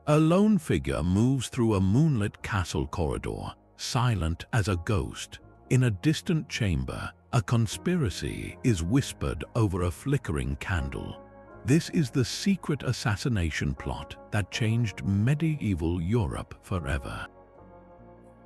A lone figure moves through a moonlit castle corridor, silent as a ghost. In a distant chamber, a conspiracy is whispered over a flickering candle. This is the secret assassination plot that changed medieval Europe forever.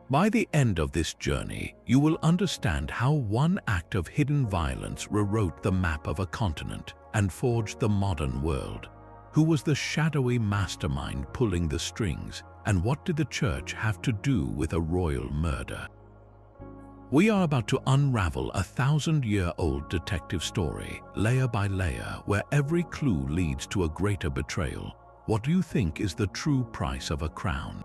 By the end of this journey, you will understand how one act of hidden violence rewrote the map of a continent and forged the modern world. Who was the shadowy mastermind pulling the strings, and what did the church have to do with a royal murder? We are about to unravel a 1,000-year-old detective story, layer by layer, where every clue leads to a greater betrayal. What do you think is the true price of a crown?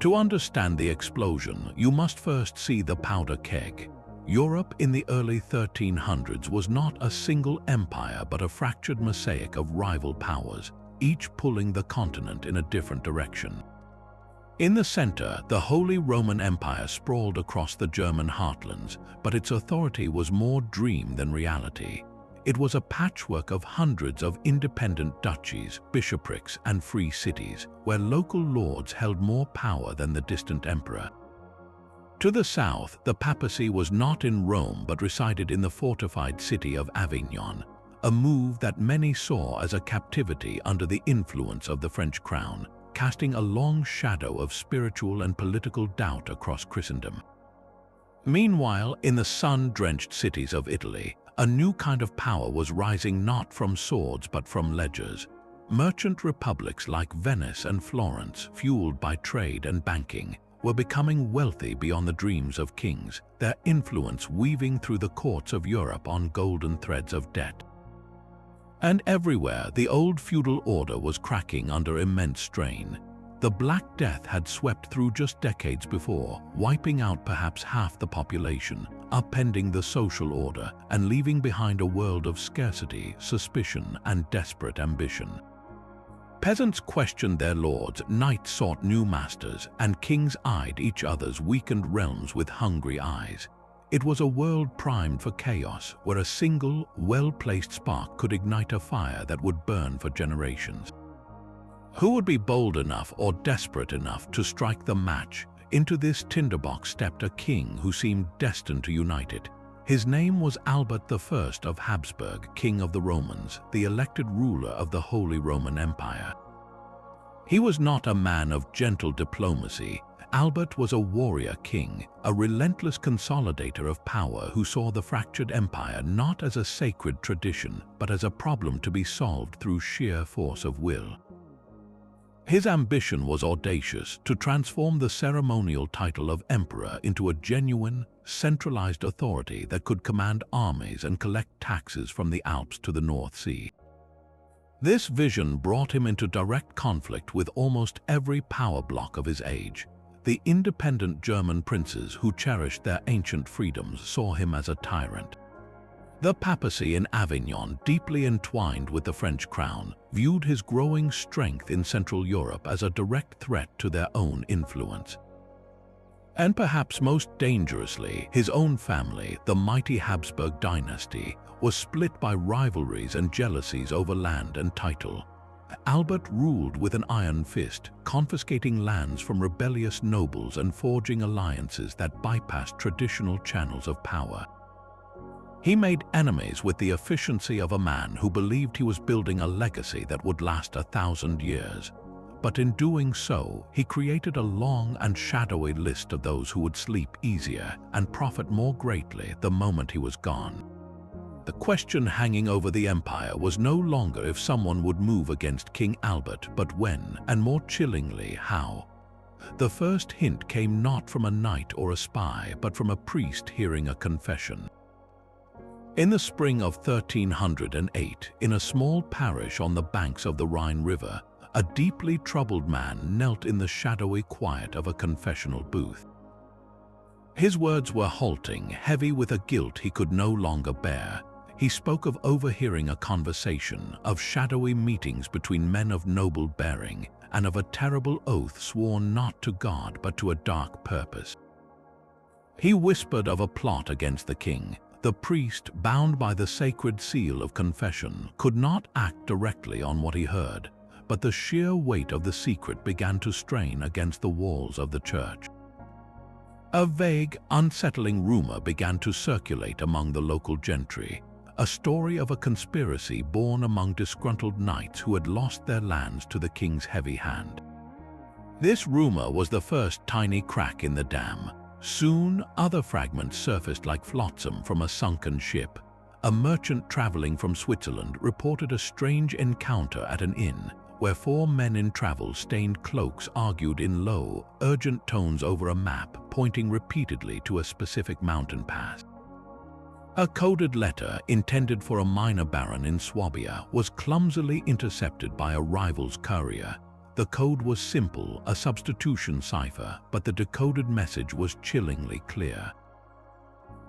To understand the explosion, you must first see the powder keg. Europe in the early 1300s was not a single empire but a fractured mosaic of rival powers, each pulling the continent in a different direction. In the center, the Holy Roman Empire sprawled across the German heartlands, but its authority was more dream than reality. It was a patchwork of hundreds of independent duchies, bishoprics, and free cities, where local lords held more power than the distant emperor. To the south, the papacy was not in Rome but resided in the fortified city of Avignon, a move that many saw as a captivity under the influence of the French crown, casting a long shadow of spiritual and political doubt across Christendom. Meanwhile, in the sun-drenched cities of Italy, a new kind of power was rising not from swords but from ledgers. Merchant republics like Venice and Florence, fueled by trade and banking, were becoming wealthy beyond the dreams of kings, their influence weaving through the courts of Europe on golden threads of debt. And everywhere, the old feudal order was cracking under immense strain. The Black Death had swept through just decades before, wiping out perhaps half the population, upending the social order, and leaving behind a world of scarcity, suspicion, and desperate ambition. Peasants questioned their lords, knights sought new masters, and kings eyed each other's weakened realms with hungry eyes. It was a world primed for chaos, where a single, well-placed spark could ignite a fire that would burn for generations. Who would be bold enough or desperate enough to strike the match? Into this tinderbox stepped a king who seemed destined to unite it. His name was Albert I of Habsburg, King of the Romans, the elected ruler of the Holy Roman Empire. He was not a man of gentle diplomacy. Albert was a warrior king, a relentless consolidator of power who saw the fractured empire not as a sacred tradition, but as a problem to be solved through sheer force of will. His ambition was audacious: to transform the ceremonial title of emperor into a genuine, centralized authority that could command armies and collect taxes from the Alps to the North Sea. This vision brought him into direct conflict with almost every power bloc of his age. The independent German princes who cherished their ancient freedoms saw him as a tyrant. The papacy in Avignon, deeply entwined with the French crown, viewed his growing strength in Central Europe as a direct threat to their own influence. And perhaps most dangerously, his own family, the mighty Habsburg dynasty, was split by rivalries and jealousies over land and title. Albert ruled with an iron fist, confiscating lands from rebellious nobles and forging alliances that bypassed traditional channels of power. He made enemies with the efficiency of a man who believed he was building a legacy that would last 1,000 years. But in doing so, he created a long and shadowy list of those who would sleep easier and profit more greatly the moment he was gone. The question hanging over the empire was no longer if someone would move against King Albert, but when, and more chillingly, how. The first hint came not from a knight or a spy, but from a priest hearing a confession. In the spring of 1308, in a small parish on the banks of the Rhine River, a deeply troubled man knelt in the shadowy quiet of a confessional booth. His words were halting, heavy with a guilt he could no longer bear. He spoke of overhearing a conversation, of shadowy meetings between men of noble bearing, and of a terrible oath sworn not to God but to a dark purpose. He whispered of a plot against the king. The priest, bound by the sacred seal of confession, could not act directly on what he heard, but the sheer weight of the secret began to strain against the walls of the church. A vague, unsettling rumor began to circulate among the local gentry, a story of a conspiracy born among disgruntled knights who had lost their lands to the king's heavy hand. This rumor was the first tiny crack in the dam. Soon, other fragments surfaced like flotsam from a sunken ship. A merchant traveling from Switzerland reported a strange encounter at an inn, where four men in travel-stained cloaks argued in low, urgent tones over a map pointing repeatedly to a specific mountain pass. A coded letter intended for a minor baron in Swabia was clumsily intercepted by a rival's courier. The code was simple, a substitution cipher, but the decoded message was chillingly clear.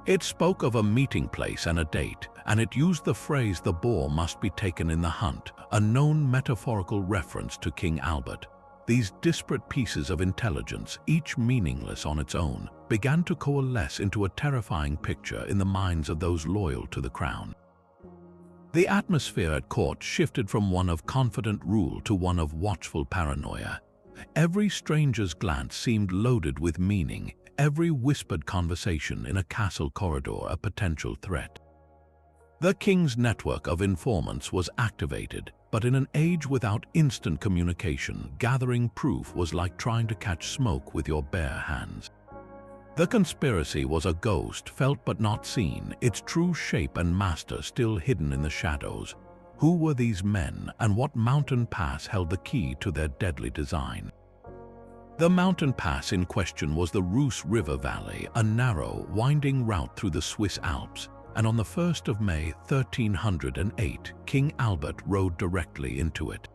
It spoke of a meeting place and a date, and it used the phrase "the boar must be taken in the hunt," a known metaphorical reference to King Albert. These disparate pieces of intelligence, each meaningless on its own, began to coalesce into a terrifying picture in the minds of those loyal to the crown. The atmosphere at court shifted from one of confident rule to one of watchful paranoia. Every stranger's glance seemed loaded with meaning, every whispered conversation in a castle corridor a potential threat. The king's network of informants was activated, but in an age without instant communication, gathering proof was like trying to catch smoke with your bare hands. The conspiracy was a ghost, felt but not seen, its true shape and master still hidden in the shadows. Who were these men, and what mountain pass held the key to their deadly design? The mountain pass in question was the Reuss River Valley, a narrow, winding route through the Swiss Alps, and on the 1st of May 1308, King Albert rode directly into it.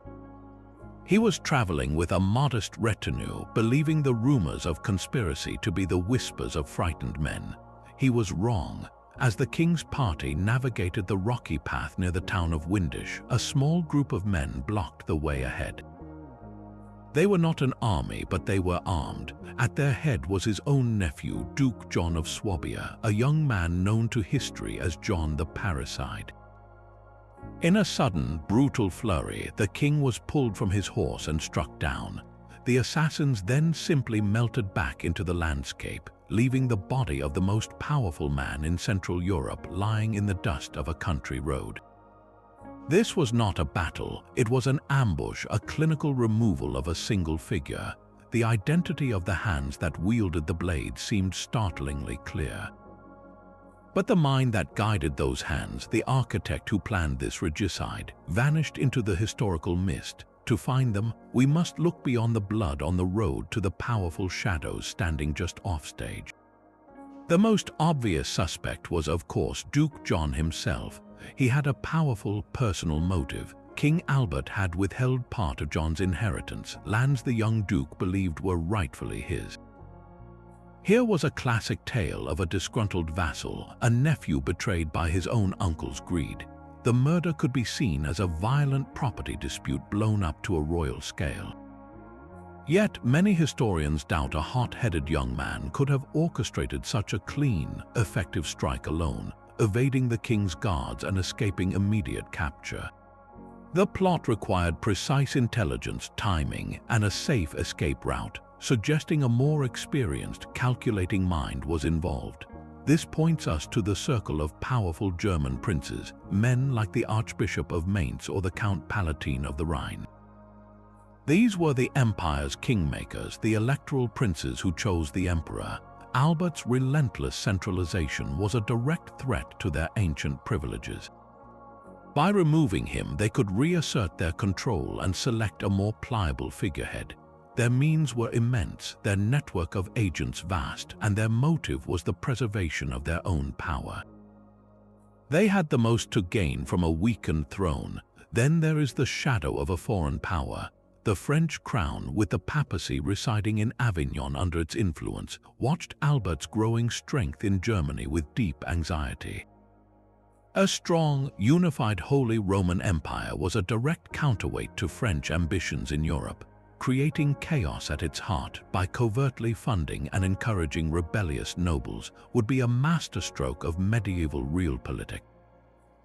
He was traveling with a modest retinue, believing the rumors of conspiracy to be the whispers of frightened men. He was wrong. As the king's party navigated the rocky path near the town of Windisch, a small group of men blocked the way ahead. They were not an army, but they were armed. At their head was his own nephew, Duke John of Swabia, a young man known to history as John the Parricide. In a sudden, brutal flurry, the king was pulled from his horse and struck down. The assassins then simply melted back into the landscape, leaving the body of the most powerful man in Central Europe lying in the dust of a country road. This was not a battle, it was an ambush, a clinical removal of a single figure. The identity of the hands that wielded the blade seemed startlingly clear. But the mind that guided those hands, the architect who planned this regicide, vanished into the historical mist. To find them, we must look beyond the blood on the road to the powerful shadows standing just offstage. The most obvious suspect was, of course, Duke John himself. He had a powerful personal motive. King Albert had withheld part of John's inheritance, lands the young duke believed were rightfully his. Here was a classic tale of a disgruntled vassal, a nephew betrayed by his own uncle's greed. The murder could be seen as a violent property dispute blown up to a royal scale. Yet many historians doubt a hot-headed young man could have orchestrated such a clean, effective strike alone, evading the king's guards and escaping immediate capture. The plot required precise intelligence, timing, and a safe escape route, suggesting a more experienced, calculating mind was involved. This points us to the circle of powerful German princes, men like the Archbishop of Mainz or the Count Palatine of the Rhine. These were the empire's kingmakers, the electoral princes who chose the emperor. Albert's relentless centralization was a direct threat to their ancient privileges. By removing him, they could reassert their control and select a more pliable figurehead. Their means were immense, their network of agents vast, and their motive was the preservation of their own power. They had the most to gain from a weakened throne. Then there is the shadow of a foreign power. The French crown, with the papacy residing in Avignon under its influence, watched Albert's growing strength in Germany with deep anxiety. A strong, unified Holy Roman Empire was a direct counterweight to French ambitions in Europe, creating chaos at its heart by covertly funding and encouraging rebellious nobles would be a masterstroke of medieval realpolitik.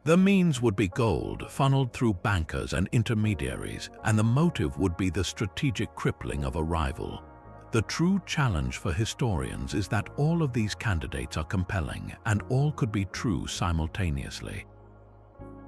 The means would be gold funneled through bankers and intermediaries, and the motive would be the strategic crippling of a rival. The true challenge for historians is that all of these candidates are compelling, and all could be true simultaneously.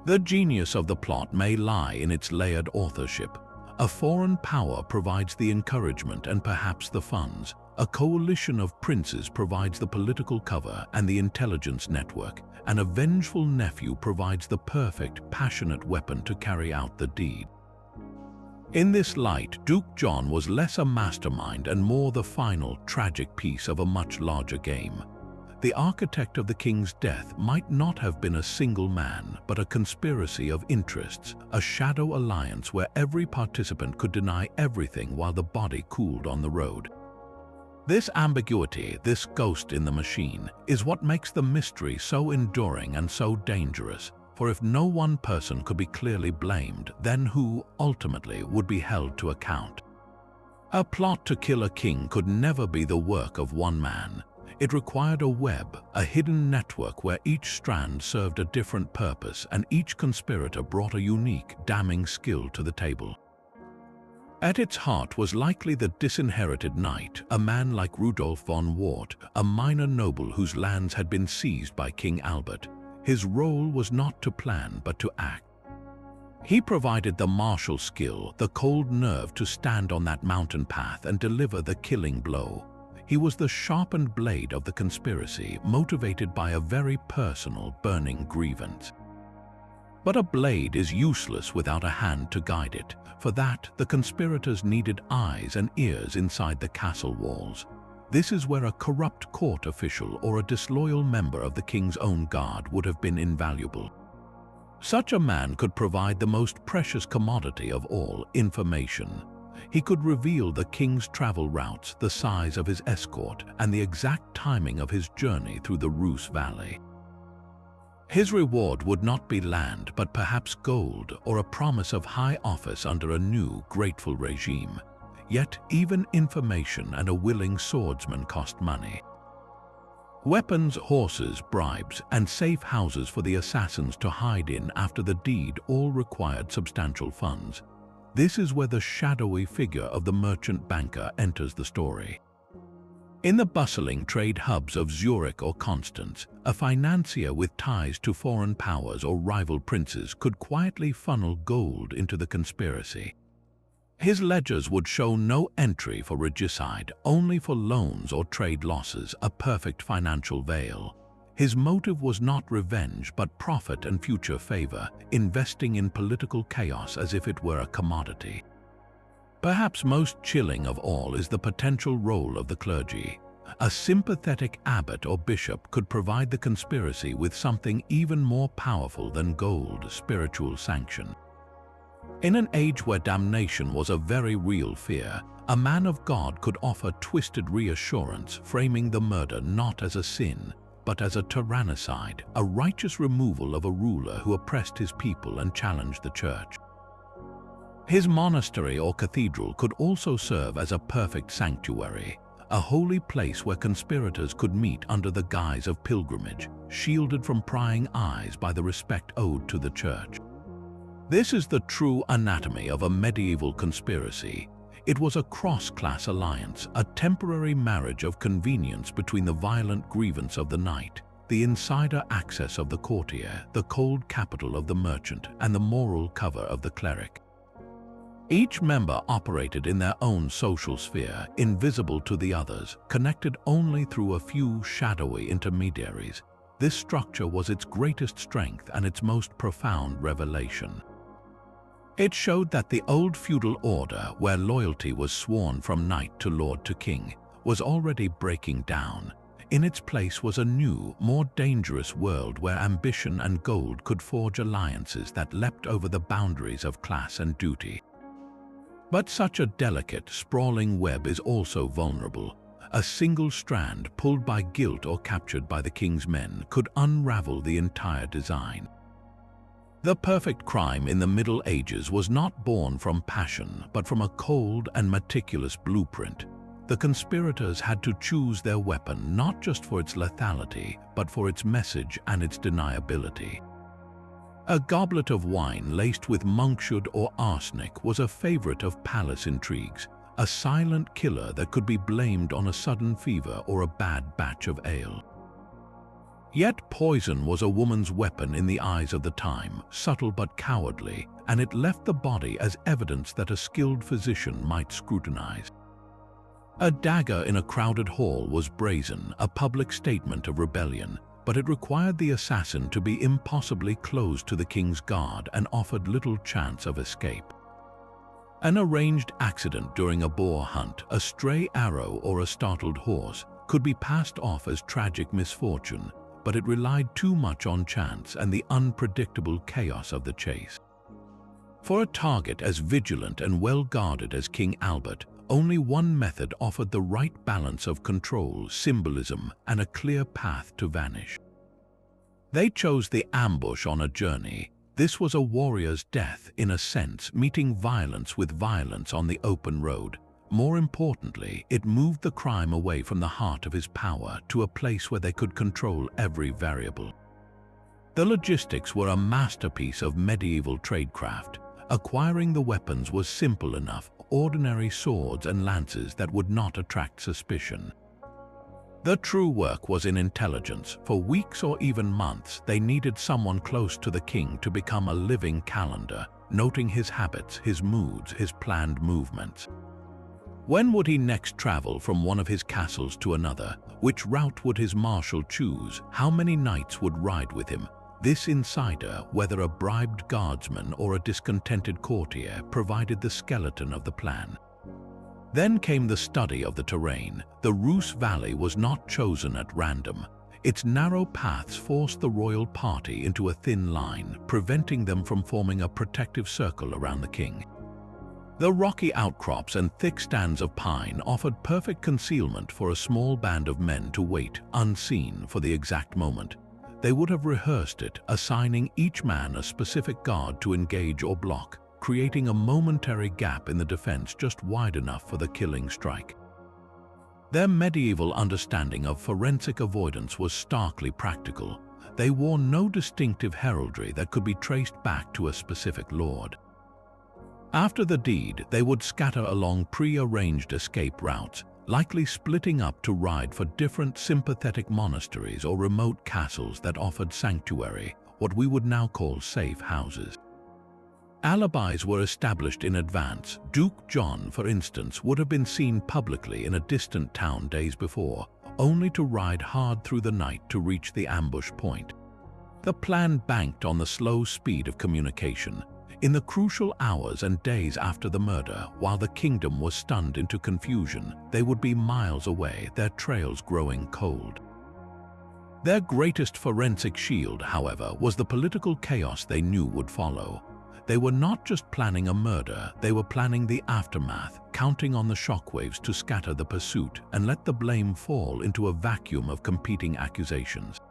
The genius of the plot may lie in its layered authorship. A foreign power provides the encouragement and perhaps the funds. A coalition of princes provides the political cover and the intelligence network, and a vengeful nephew provides the perfect, passionate weapon to carry out the deed. In this light, Duke John was less a mastermind and more the final, tragic piece of a much larger game. The architect of the king's death might not have been a single man, but a conspiracy of interests, a shadow alliance where every participant could deny everything while the body cooled on the road. This ambiguity, this ghost in the machine, is what makes the mystery so enduring and so dangerous. For if no one person could be clearly blamed, then who, ultimately, would be held to account? A plot to kill a king could never be the work of one man. It required a web, a hidden network where each strand served a different purpose and each conspirator brought a unique, damning skill to the table. At its heart was likely the disinherited knight, a man like Rudolf von Wart, a minor noble whose lands had been seized by King Albert. His role was not to plan but to act. He provided the martial skill, the cold nerve to stand on that mountain path and deliver the killing blow. He was the sharpened blade of the conspiracy, motivated by a very personal, burning grievance. But a blade is useless without a hand to guide it. For that, the conspirators needed eyes and ears inside the castle walls. This is where a corrupt court official or a disloyal member of the king's own guard would have been invaluable. Such a man could provide the most precious commodity of all, information. He could reveal the king's travel routes, the size of his escort, and the exact timing of his journey through the Rus Valley. His reward would not be land, but perhaps gold or a promise of high office under a new, grateful regime. Yet even information and a willing swordsman cost money. Weapons, horses, bribes, and safe houses for the assassins to hide in after the deed all required substantial funds. This is where the shadowy figure of the merchant banker enters the story. In the bustling trade hubs of Zurich or Constance, a financier with ties to foreign powers or rival princes could quietly funnel gold into the conspiracy. His ledgers would show no entry for regicide, only for loans or trade losses, a perfect financial veil. His motive was not revenge but profit and future favor, investing in political chaos as if it were a commodity. Perhaps most chilling of all is the potential role of the clergy. A sympathetic abbot or bishop could provide the conspiracy with something even more powerful than gold, spiritual sanction. In an age where damnation was a very real fear, a man of God could offer twisted reassurance, framing the murder not as a sin, but as a tyrannicide, a righteous removal of a ruler who oppressed his people and challenged the church. His monastery or cathedral could also serve as a perfect sanctuary, a holy place where conspirators could meet under the guise of pilgrimage, shielded from prying eyes by the respect owed to the church. This is the true anatomy of a medieval conspiracy. It was a cross-class alliance, a temporary marriage of convenience between the violent grievance of the knight, the insider access of the courtier, the cold capital of the merchant, and the moral cover of the cleric. Each member operated in their own social sphere, invisible to the others, connected only through a few shadowy intermediaries. This structure was its greatest strength and its most profound revelation. It showed that the old feudal order, where loyalty was sworn from knight to lord to king, was already breaking down. In its place was a new, more dangerous world where ambition and gold could forge alliances that leapt over the boundaries of class and duty. But such a delicate, sprawling web is also vulnerable. A single strand, pulled by guilt or captured by the king's men, could unravel the entire design. The perfect crime in the Middle Ages was not born from passion, but from a cold and meticulous blueprint. The conspirators had to choose their weapon not just for its lethality, but for its message and its deniability. A goblet of wine laced with monkshood or arsenic was a favorite of palace intrigues, a silent killer that could be blamed on a sudden fever or a bad batch of ale. Yet poison was a woman's weapon in the eyes of the time, subtle but cowardly, and it left the body as evidence that a skilled physician might scrutinize. A dagger in a crowded hall was brazen, a public statement of rebellion, but it required the assassin to be impossibly close to the king's guard and offered little chance of escape. An arranged accident during a boar hunt, a stray arrow or a startled horse, could be passed off as tragic misfortune, but it relied too much on chance and the unpredictable chaos of the chase. For a target as vigilant and well-guarded as King Albert, only one method offered the right balance of control, symbolism, and a clear path to vanish. They chose the ambush on a journey. This was a warrior's death, in a sense, meeting violence with violence on the open road. More importantly, it moved the crime away from the heart of his power to a place where they could control every variable. The logistics were a masterpiece of medieval tradecraft. Acquiring the weapons was simple enough, ordinary swords and lances that would not attract suspicion. The true work was in intelligence. For weeks or even months, they needed someone close to the king to become a living calendar, noting his habits, his moods, his planned movements. When would he next travel from one of his castles to another? Which route would his marshal choose? How many knights would ride with him? This insider, whether a bribed guardsman or a discontented courtier, provided the skeleton of the plan. Then came the study of the terrain. The Rus Valley was not chosen at random. Its narrow paths forced the royal party into a thin line, preventing them from forming a protective circle around the king. The rocky outcrops and thick stands of pine offered perfect concealment for a small band of men to wait, unseen, for the exact moment. They would have rehearsed it, assigning each man a specific guard to engage or block, creating a momentary gap in the defense just wide enough for the killing strike. Their medieval understanding of forensic avoidance was starkly practical. They wore no distinctive heraldry that could be traced back to a specific lord. After the deed, they would scatter along pre-arranged escape routes, likely splitting up to ride for different sympathetic monasteries or remote castles that offered sanctuary, what we would now call safe houses. Alibis were established in advance. Duke John, for instance, would have been seen publicly in a distant town days before, only to ride hard through the night to reach the ambush point. The plan banked on the slow speed of communication. In the crucial hours and days after the murder, while the kingdom was stunned into confusion, they would be miles away, their trails growing cold. Their greatest forensic shield, however, was the political chaos they knew would follow. They were not just planning a murder, they were planning the aftermath, counting on the shockwaves to scatter the pursuit and let the blame fall into a vacuum of competing accusations.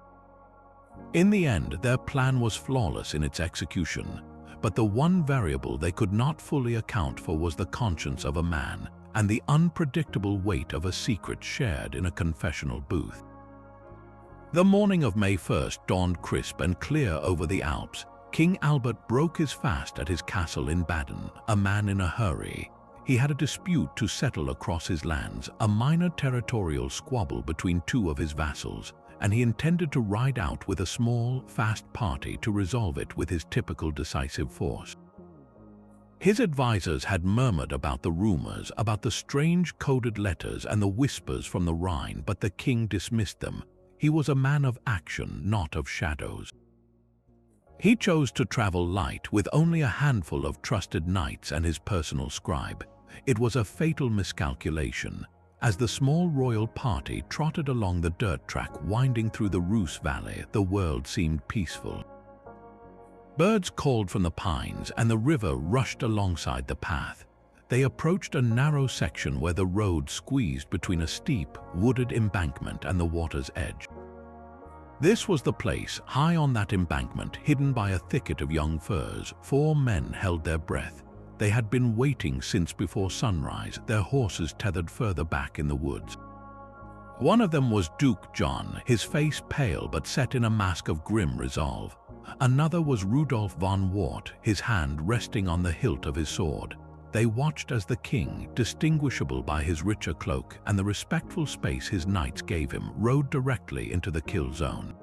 In the end, their plan was flawless in its execution. But the one variable they could not fully account for was the conscience of a man and the unpredictable weight of a secret shared in a confessional booth. The morning of May 1st dawned crisp and clear over the Alps. King Albert broke his fast at his castle in Baden, a man in a hurry. He had a dispute to settle across his lands, a minor territorial squabble between two of his vassals, and he intended to ride out with a small, fast party to resolve it with his typical decisive force. His advisors had murmured about the rumors, about the strange coded letters and the whispers from the Rhine, but the king dismissed them. He was a man of action, not of shadows. He chose to travel light, with only a handful of trusted knights and his personal scribe. It was a fatal miscalculation. As the small royal party trotted along the dirt track winding through the Rus Valley, the world seemed peaceful. Birds called from the pines and the river rushed alongside the path. They approached a narrow section where the road squeezed between a steep, wooded embankment and the water's edge. This was the place. High on that embankment, hidden by a thicket of young firs, 4 men held their breath. They had been waiting since before sunrise, their horses tethered further back in the woods. One of them was Duke John, his face pale but set in a mask of grim resolve. Another was Rudolf von Wart, his hand resting on the hilt of his sword. They watched as the king, distinguishable by his richer cloak and the respectful space his knights gave him, rode directly into the kill zone.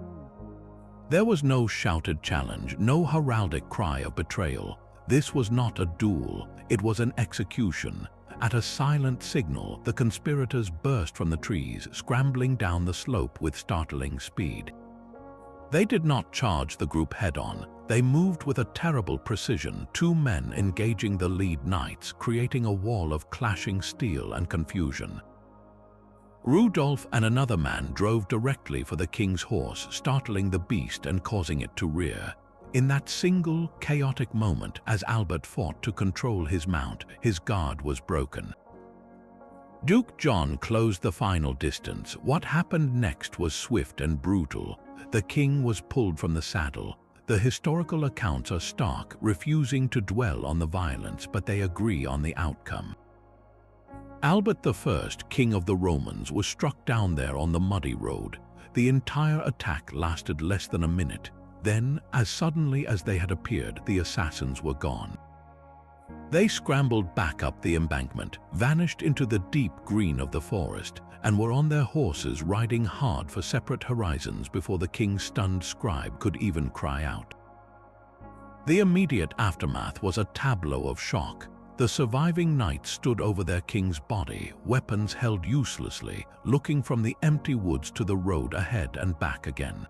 There was no shouted challenge, no heraldic cry of betrayal. This was not a duel, it was an execution. At a silent signal, the conspirators burst from the trees, scrambling down the slope with startling speed. They did not charge the group head-on. They moved with a terrible precision, two men engaging the lead knights, creating a wall of clashing steel and confusion. Rudolf and another man drove directly for the king's horse, startling the beast and causing it to rear. In that single, chaotic moment, as Albert fought to control his mount, his guard was broken. Duke John closed the final distance. What happened next was swift and brutal. The king was pulled from the saddle. The historical accounts are stark, refusing to dwell on the violence, but they agree on the outcome. Albert I, King of the Romans, was struck down there on the muddy road. The entire attack lasted less than a minute. Then, as suddenly as they had appeared, the assassins were gone. They scrambled back up the embankment, vanished into the deep green of the forest, and were on their horses riding hard for separate horizons before the king's stunned scribe could even cry out. The immediate aftermath was a tableau of shock. The surviving knights stood over their king's body, weapons held uselessly, looking from the empty woods to the road ahead and back again.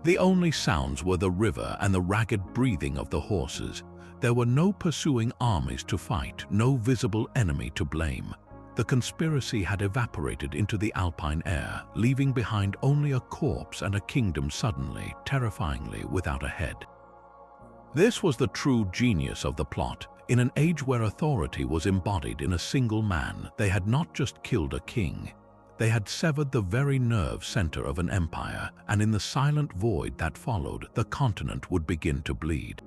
The only sounds were the river and the ragged breathing of the horses. There were no pursuing armies to fight, no visible enemy to blame. The conspiracy had evaporated into the alpine air, leaving behind only a corpse and a kingdom suddenly, terrifyingly without a head. This was the true genius of the plot. In an age where authority was embodied in a single man, they had not just killed a king. They had severed the very nerve center of an empire, and in the silent void that followed, the continent would begin to bleed.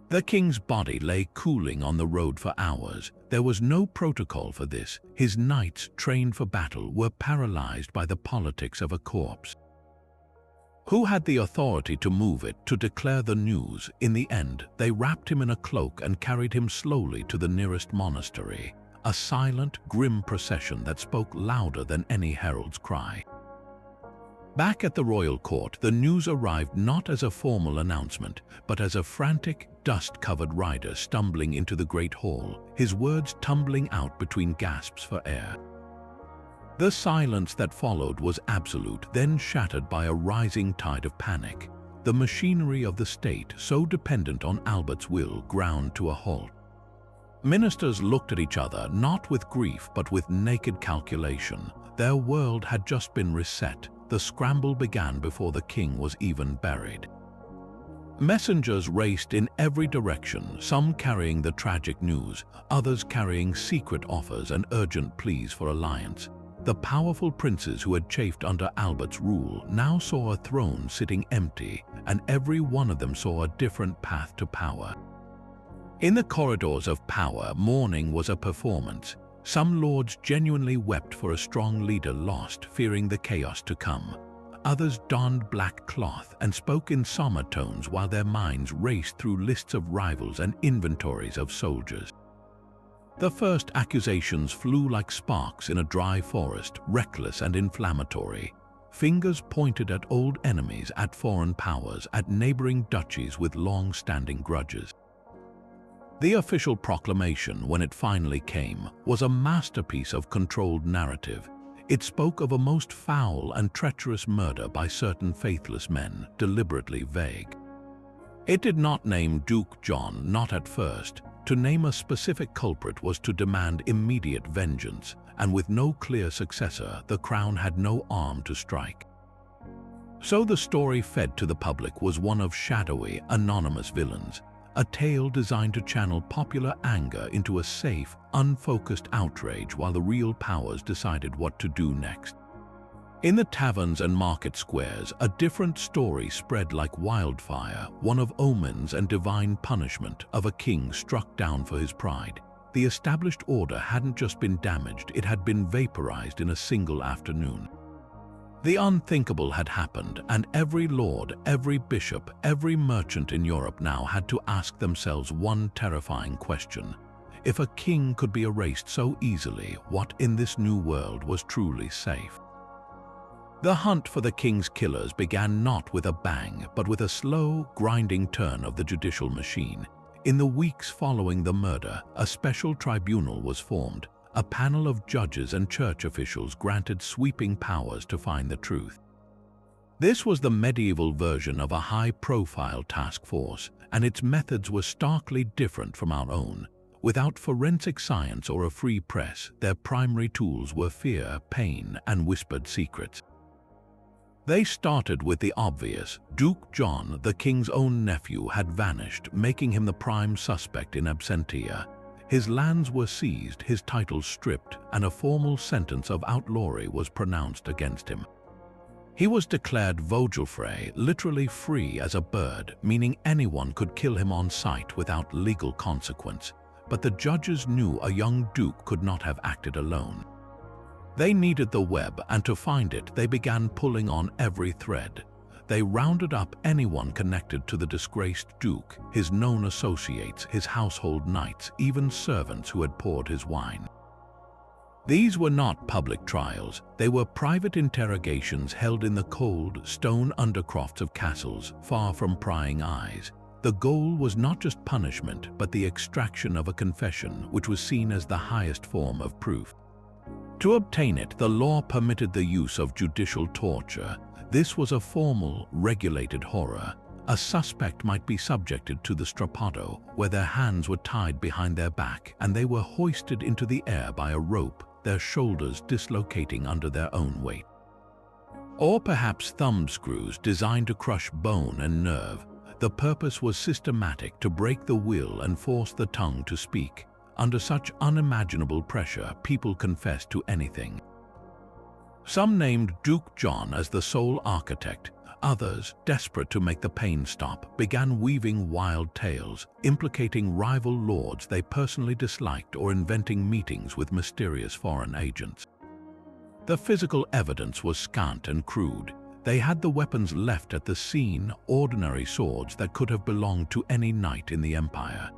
The king's body lay cooling on the road for hours. There was no protocol for this. His knights, trained for battle, were paralyzed by the politics of a corpse. Who had the authority to move it, to declare the news? In the end, they wrapped him in a cloak and carried him slowly to the nearest monastery. A silent, grim procession that spoke louder than any herald's cry. Back at the royal court, the news arrived not as a formal announcement, but as a frantic, dust-covered rider stumbling into the great hall, his words tumbling out between gasps for air. The silence that followed was absolute, then shattered by a rising tide of panic. The machinery of the state, so dependent on Albert's will, ground to a halt. Ministers looked at each other, not with grief, but with naked calculation. Their world had just been reset. The scramble began before the king was even buried. Messengers raced in every direction, some carrying the tragic news, others carrying secret offers and urgent pleas for alliance. The powerful princes who had chafed under Albert's rule now saw a throne sitting empty, and every one of them saw a different path to power. In the corridors of power, mourning was a performance. Some lords genuinely wept for a strong leader lost, fearing the chaos to come. Others donned black cloth and spoke in somber tones while their minds raced through lists of rivals and inventories of soldiers. The first accusations flew like sparks in a dry forest, reckless and inflammatory. Fingers pointed at old enemies, at foreign powers, at neighboring duchies with long-standing grudges. The official proclamation, when it finally came, was a masterpiece of controlled narrative. It spoke of a most foul and treacherous murder by certain faithless men, deliberately vague. It did not name Duke John, not at first. To name a specific culprit was to demand immediate vengeance, and with no clear successor, the crown had no arm to strike. So the story fed to the public was one of shadowy, anonymous villains. A tale designed to channel popular anger into a safe, unfocused outrage while the real powers decided what to do next. In the taverns and market squares, a different story spread like wildfire, one of omens and divine punishment, of a king struck down for his pride. The established order hadn't just been damaged, it had been vaporized in a single afternoon. The unthinkable had happened, and every lord, every bishop, every merchant in Europe now had to ask themselves one terrifying question. If a king could be erased so easily, what in this new world was truly safe? The hunt for the king's killers began not with a bang, but with a slow, grinding turn of the judicial machine. In the weeks following the murder, a special tribunal was formed. A panel of judges and church officials granted sweeping powers to find the truth. This was the medieval version of a high-profile task force, and its methods were starkly different from our own. Without forensic science or a free press, their primary tools were fear, pain, and whispered secrets. They started with the obvious. Duke John, the king's own nephew, had vanished, making him the prime suspect in absentia. His lands were seized, his titles stripped, and a formal sentence of outlawry was pronounced against him. He was declared vogelfrei, literally free as a bird, meaning anyone could kill him on sight without legal consequence. But the judges knew a young duke could not have acted alone. They needed the web, and to find it, they began pulling on every thread. They rounded up anyone connected to the disgraced duke, his known associates, his household knights, even servants who had poured his wine. These were not public trials. They were private interrogations held in the cold, stone undercrofts of castles, far from prying eyes. The goal was not just punishment, but the extraction of a confession, which was seen as the highest form of proof. To obtain it, the law permitted the use of judicial torture. This was a formal, regulated horror. A suspect might be subjected to the strappado, where their hands were tied behind their back and they were hoisted into the air by a rope, their shoulders dislocating under their own weight. Or perhaps thumb screws designed to crush bone and nerve. The purpose was systematic, to break the will and force the tongue to speak. Under such unimaginable pressure, people confessed to anything. Some named Duke John as the sole architect. Others, desperate to make the pain stop, began weaving wild tales, implicating rival lords they personally disliked or inventing meetings with mysterious foreign agents. The physical evidence was scant and crude. They had the weapons left at the scene, ordinary swords that could have belonged to any knight in the empire.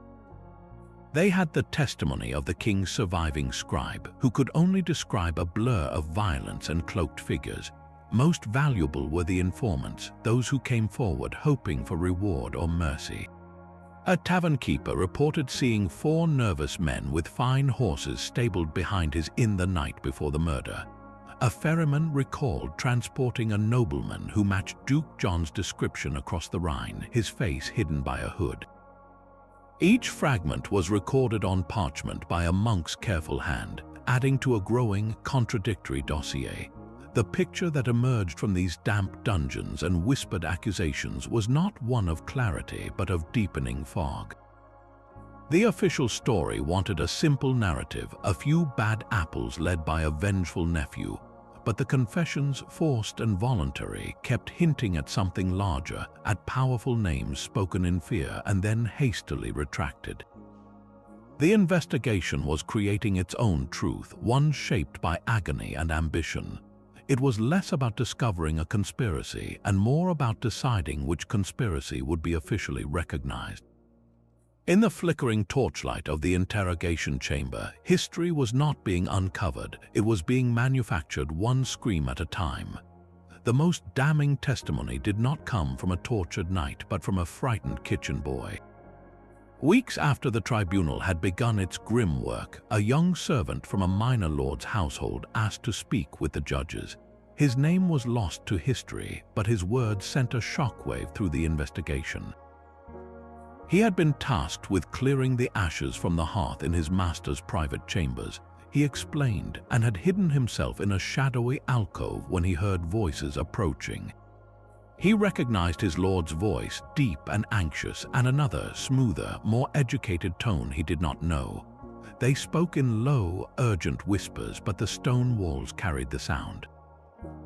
They had the testimony of the king's surviving scribe, who could only describe a blur of violence and cloaked figures. Most valuable were the informants, those who came forward hoping for reward or mercy. A tavern keeper reported seeing 4 nervous men with fine horses stabled behind his inn the night before the murder. A ferryman recalled transporting a nobleman who matched Duke John's description across the Rhine, his face hidden by a hood. Each fragment was recorded on parchment by a monk's careful hand, adding to a growing, contradictory dossier. The picture that emerged from these damp dungeons and whispered accusations was not one of clarity, but of deepening fog. The official story wanted a simple narrative, a few bad apples led by a vengeful nephew, but the confessions, forced and voluntary, kept hinting at something larger, at powerful names spoken in fear and then hastily retracted. The investigation was creating its own truth, one shaped by agony and ambition. It was less about discovering a conspiracy and more about deciding which conspiracy would be officially recognized. In the flickering torchlight of the interrogation chamber, history was not being uncovered, it was being manufactured one scream at a time. The most damning testimony did not come from a tortured knight, but from a frightened kitchen boy. Weeks after the tribunal had begun its grim work, a young servant from a minor lord's household asked to speak with the judges. His name was lost to history, but his words sent a shockwave through the investigation. He had been tasked with clearing the ashes from the hearth in his master's private chambers. He explained, and had hidden himself in a shadowy alcove when he heard voices approaching. He recognized his lord's voice, deep and anxious, and another, smoother, more educated tone he did not know. They spoke in low, urgent whispers, but the stone walls carried the sound.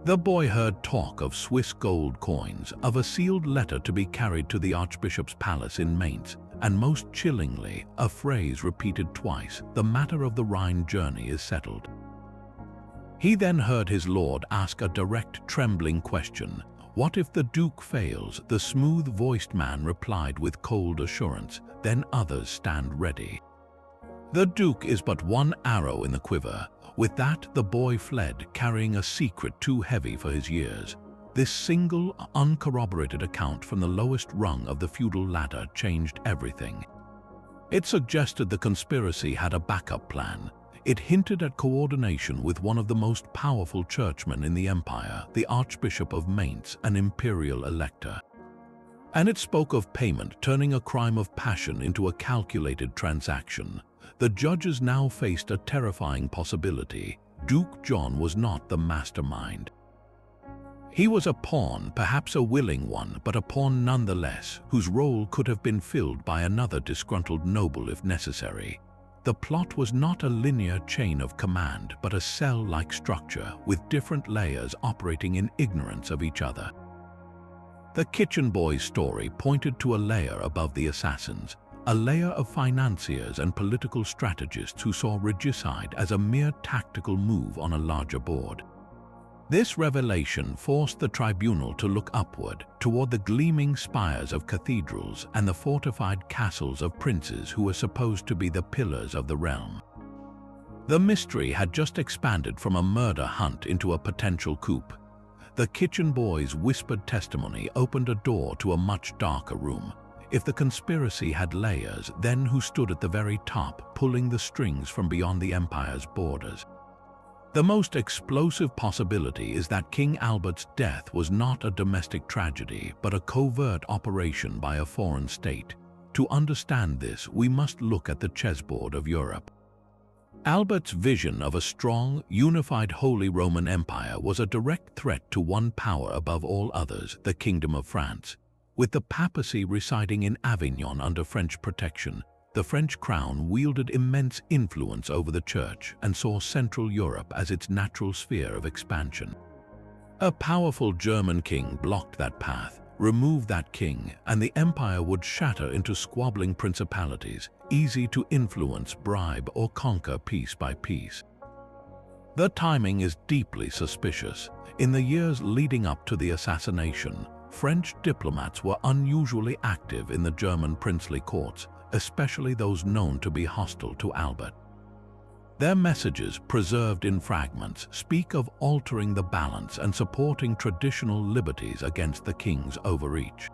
The boy heard talk of Swiss gold coins, of a sealed letter to be carried to the Archbishop's palace in Mainz, and most chillingly, a phrase repeated twice: "The matter of the Rhine journey is settled." He then heard his lord ask a direct, trembling question. "What if the Duke fails?" The smooth-voiced man replied with cold assurance, "Then others stand ready." The Duke is but one arrow in the quiver. With that, the boy fled, carrying a secret too heavy for his years. This single, uncorroborated account from the lowest rung of the feudal ladder changed everything. It suggested the conspiracy had a backup plan. It hinted at coordination with one of the most powerful churchmen in the empire, the Archbishop of Mainz, an imperial elector. And it spoke of payment, turning a crime of passion into a calculated transaction. The judges now faced a terrifying possibility. Duke John was not the mastermind. He was a pawn, perhaps a willing one, but a pawn nonetheless, whose role could have been filled by another disgruntled noble if necessary. The plot was not a linear chain of command, but a cell-like structure with different layers operating in ignorance of each other. The kitchen boy's story pointed to a layer above the assassins, a layer of financiers and political strategists who saw regicide as a mere tactical move on a larger board. This revelation forced the tribunal to look upward, toward the gleaming spires of cathedrals and the fortified castles of princes who were supposed to be the pillars of the realm. The mystery had just expanded from a murder hunt into a potential coup. The kitchen boy's whispered testimony opened a door to a much darker room. If the conspiracy had layers, then who stood at the very top, pulling the strings from beyond the empire's borders? The most explosive possibility is that King Albert's death was not a domestic tragedy, but a covert operation by a foreign state. To understand this, we must look at the chessboard of Europe. Albert's vision of a strong, unified Holy Roman Empire was a direct threat to one power above all others, the Kingdom of France. With the papacy residing in Avignon under French protection, the French crown wielded immense influence over the Church and saw Central Europe as its natural sphere of expansion. A powerful German king blocked that path. Remove that king, and the empire would shatter into squabbling principalities, easy to influence, bribe, or conquer piece by piece. The timing is deeply suspicious. In the years leading up to the assassination, French diplomats were unusually active in the German princely courts, especially those known to be hostile to Albert. Their messages, preserved in fragments, speak of altering the balance and supporting traditional liberties against the king's overreach.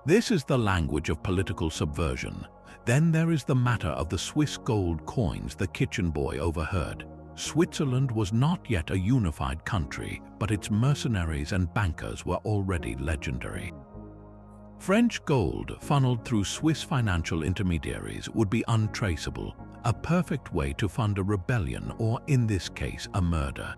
This is the language of political subversion. Then there is the matter of the Swiss gold coins the kitchen boy overheard. Switzerland was not yet a unified country, but its mercenaries and bankers were already legendary. French gold funneled through Swiss financial intermediaries would be untraceable, a perfect way to fund a rebellion or, in this case, a murder.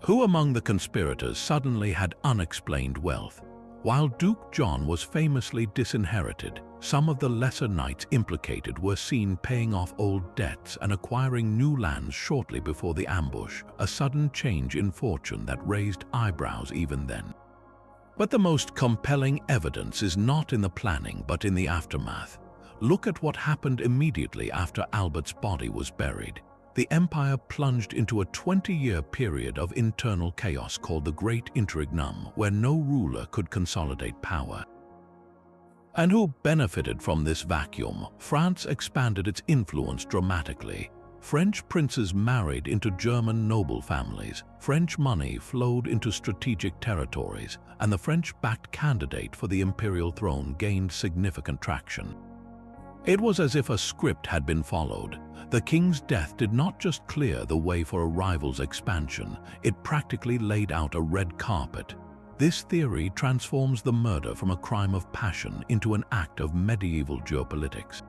Who among the conspirators suddenly had unexplained wealth? While Duke John was famously disinherited, some of the lesser knights implicated were seen paying off old debts and acquiring new lands shortly before the ambush, a sudden change in fortune that raised eyebrows even then. But the most compelling evidence is not in the planning but in the aftermath. Look at what happened immediately after Albert's body was buried. The empire plunged into a 20-year period of internal chaos called the Great Interregnum, where no ruler could consolidate power. And who benefited from this vacuum? France expanded its influence dramatically. French princes married into German noble families, French money flowed into strategic territories, and the French-backed candidate for the imperial throne gained significant traction. It was as if a script had been followed. The king's death did not just clear the way for a rival's expansion, it practically laid out a red carpet. This theory transforms the murder from a crime of passion into an act of medieval geopolitics.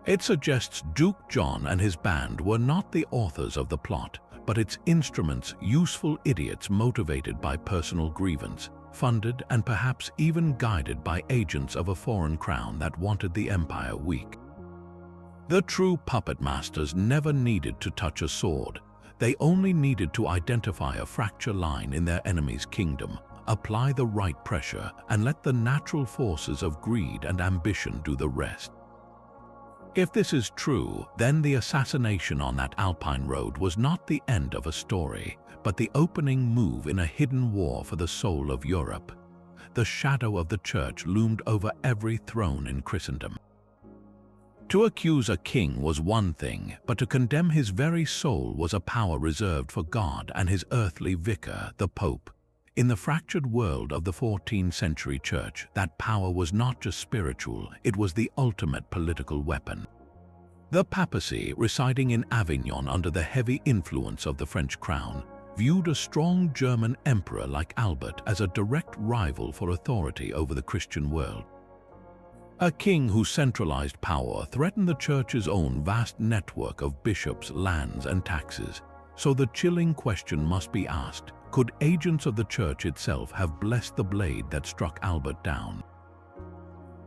It suggests Duke John and his band were not the authors of the plot, but its instruments, useful idiots motivated by personal grievance, funded and perhaps even guided by agents of a foreign crown that wanted the empire weak. The true puppet masters never needed to touch a sword. They only needed to identify a fracture line in their enemy's kingdom, apply the right pressure, and let the natural forces of greed and ambition do the rest. If this is true, then the assassination on that Alpine road was not the end of a story, but the opening move in a hidden war for the soul of Europe. The shadow of the church loomed over every throne in Christendom. To accuse a king was one thing, but to condemn his very soul was a power reserved for God and his earthly vicar, the Pope. In the fractured world of the 14th century church, that power was not just spiritual, it was the ultimate political weapon. The papacy, residing in Avignon under the heavy influence of the French crown, viewed a strong German emperor like Albert as a direct rival for authority over the Christian world. A king whose centralized power threatened the church's own vast network of bishops, lands, and taxes. So the chilling question must be asked: could agents of the church itself have blessed the blade that struck Albert down?